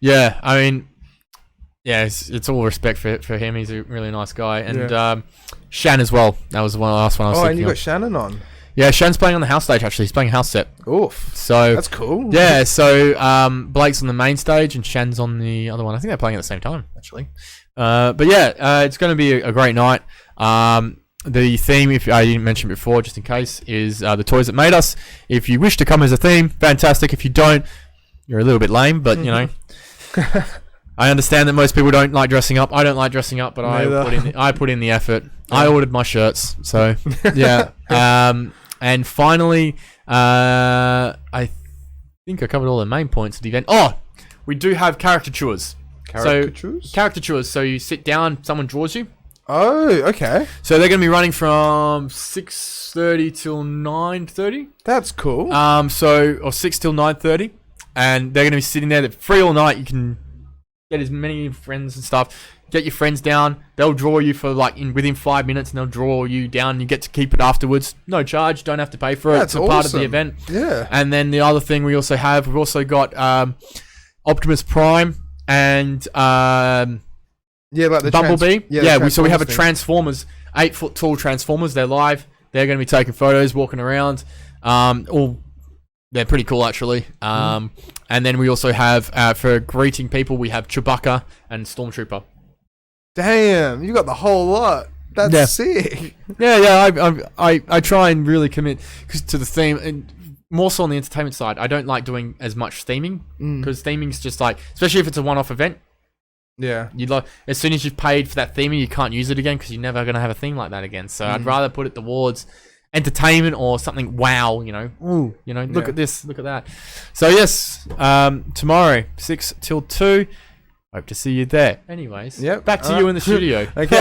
yeah, I mean, yeah, it's all respect for him. He's a really nice guy, and Shan as well. That was the last one I was Oh, and thinking you got of. Shannon on. Yeah, Shan's playing on the house stage actually. He's playing a house set. Oof. So That's cool. yeah, so Blake's on the main stage and Shan's on the other one. I think they're playing at the same time actually. But yeah, it's going to be a great night. The theme, if I didn't mention before, just in case, is the toys that made us. If you wish to come as a theme, fantastic. If you don't, you're a little bit lame, but you know. I understand that most people don't like dressing up. I don't like dressing up, but I put in the effort. I ordered my shirts, so yeah. And finally, I think I covered all the main points of the event. Oh, we do have caricatures. Caricatures. So you sit down, someone draws you. Oh, okay. So they're going to be running from 6:30 till 9:30. That's cool. Or 6 till 9:30, and they're going to be sitting there. They're free all night. You can get as many friends and stuff. Get your friends down. They'll draw you for within 5 minutes, and they'll draw you down. And you get to keep it afterwards. No charge. Don't have to pay for it. That's it's a part of awesome. the event. Yeah. And then the other thing we've also got Optimus Prime and Yeah, like the Bumblebee. So we have a thing. Transformers, 8 foot tall Transformers. They're live. They're going to be taking photos, walking around. They're pretty cool actually. And then we also have for greeting people, we have Chewbacca and Stormtrooper. Damn, you got the whole lot. That's sick. I try and really commit to the theme, and more so on the entertainment side. I don't like doing as much theming because theming's just like, especially if it's a one-off event. Yeah. You'd like, as soon as you've paid for that theming, you can't use it again because you're never going to have a theme like that again. So I'd rather put it towards entertainment or something. Wow, look at this, look at that. So yes, tomorrow 6 till 2. Hope to see you there. Anyways, back to you in the studio. Okay.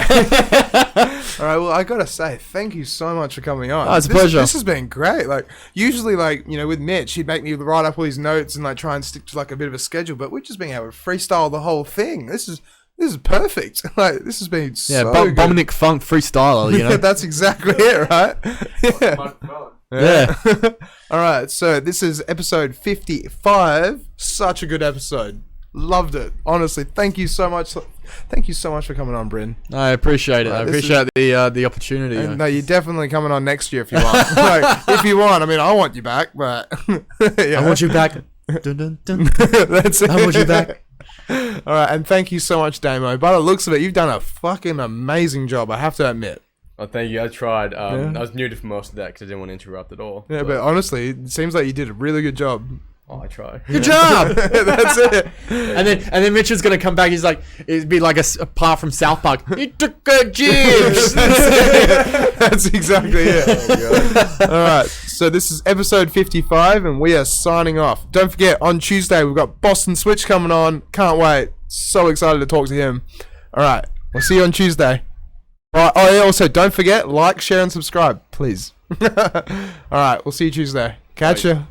All right. Well, I gotta say, thank you so much for coming on. Oh, it's a pleasure. This has been great. Like, usually, with Mitch, he'd make me write up all these notes and try and stick to a bit of a schedule. But we're just being able to freestyle the whole thing. This is perfect. This has been so good. Dominic Funk freestyler. Yeah, that's exactly it, right? Yeah. All right. So this is episode 55. Such a good episode. Loved it. Honestly, thank you so much. Thank you so much for coming on, Bryn. I appreciate it. I appreciate the opportunity. No, you're definitely coming on next year if you want. If you want. I mean, I want you back, but I want you back. Dun, dun, dun. That's it. I want you back. All right, and thank you so much, Damo. By the looks of it, you've done a fucking amazing job. I have to admit. Oh, thank you. I tried. I was muted for most of that because I didn't want to interrupt at all. Yeah, but honestly, it seems like you did a really good job. Oh, I try. Good job. That's it. And then Mitch is gonna come back. He's like, it'd be like a part from South Park. He took a jibs. That's exactly it. All right, so this is episode 55, and we are signing off. Don't forget, on Tuesday we've got Boston Switch coming on. Can't wait. So excited to talk to him. All right, we'll see you on Tuesday. All right, oh, yeah, also, don't forget, like, share, and subscribe, please. All right, we'll see you Tuesday. Catch ya.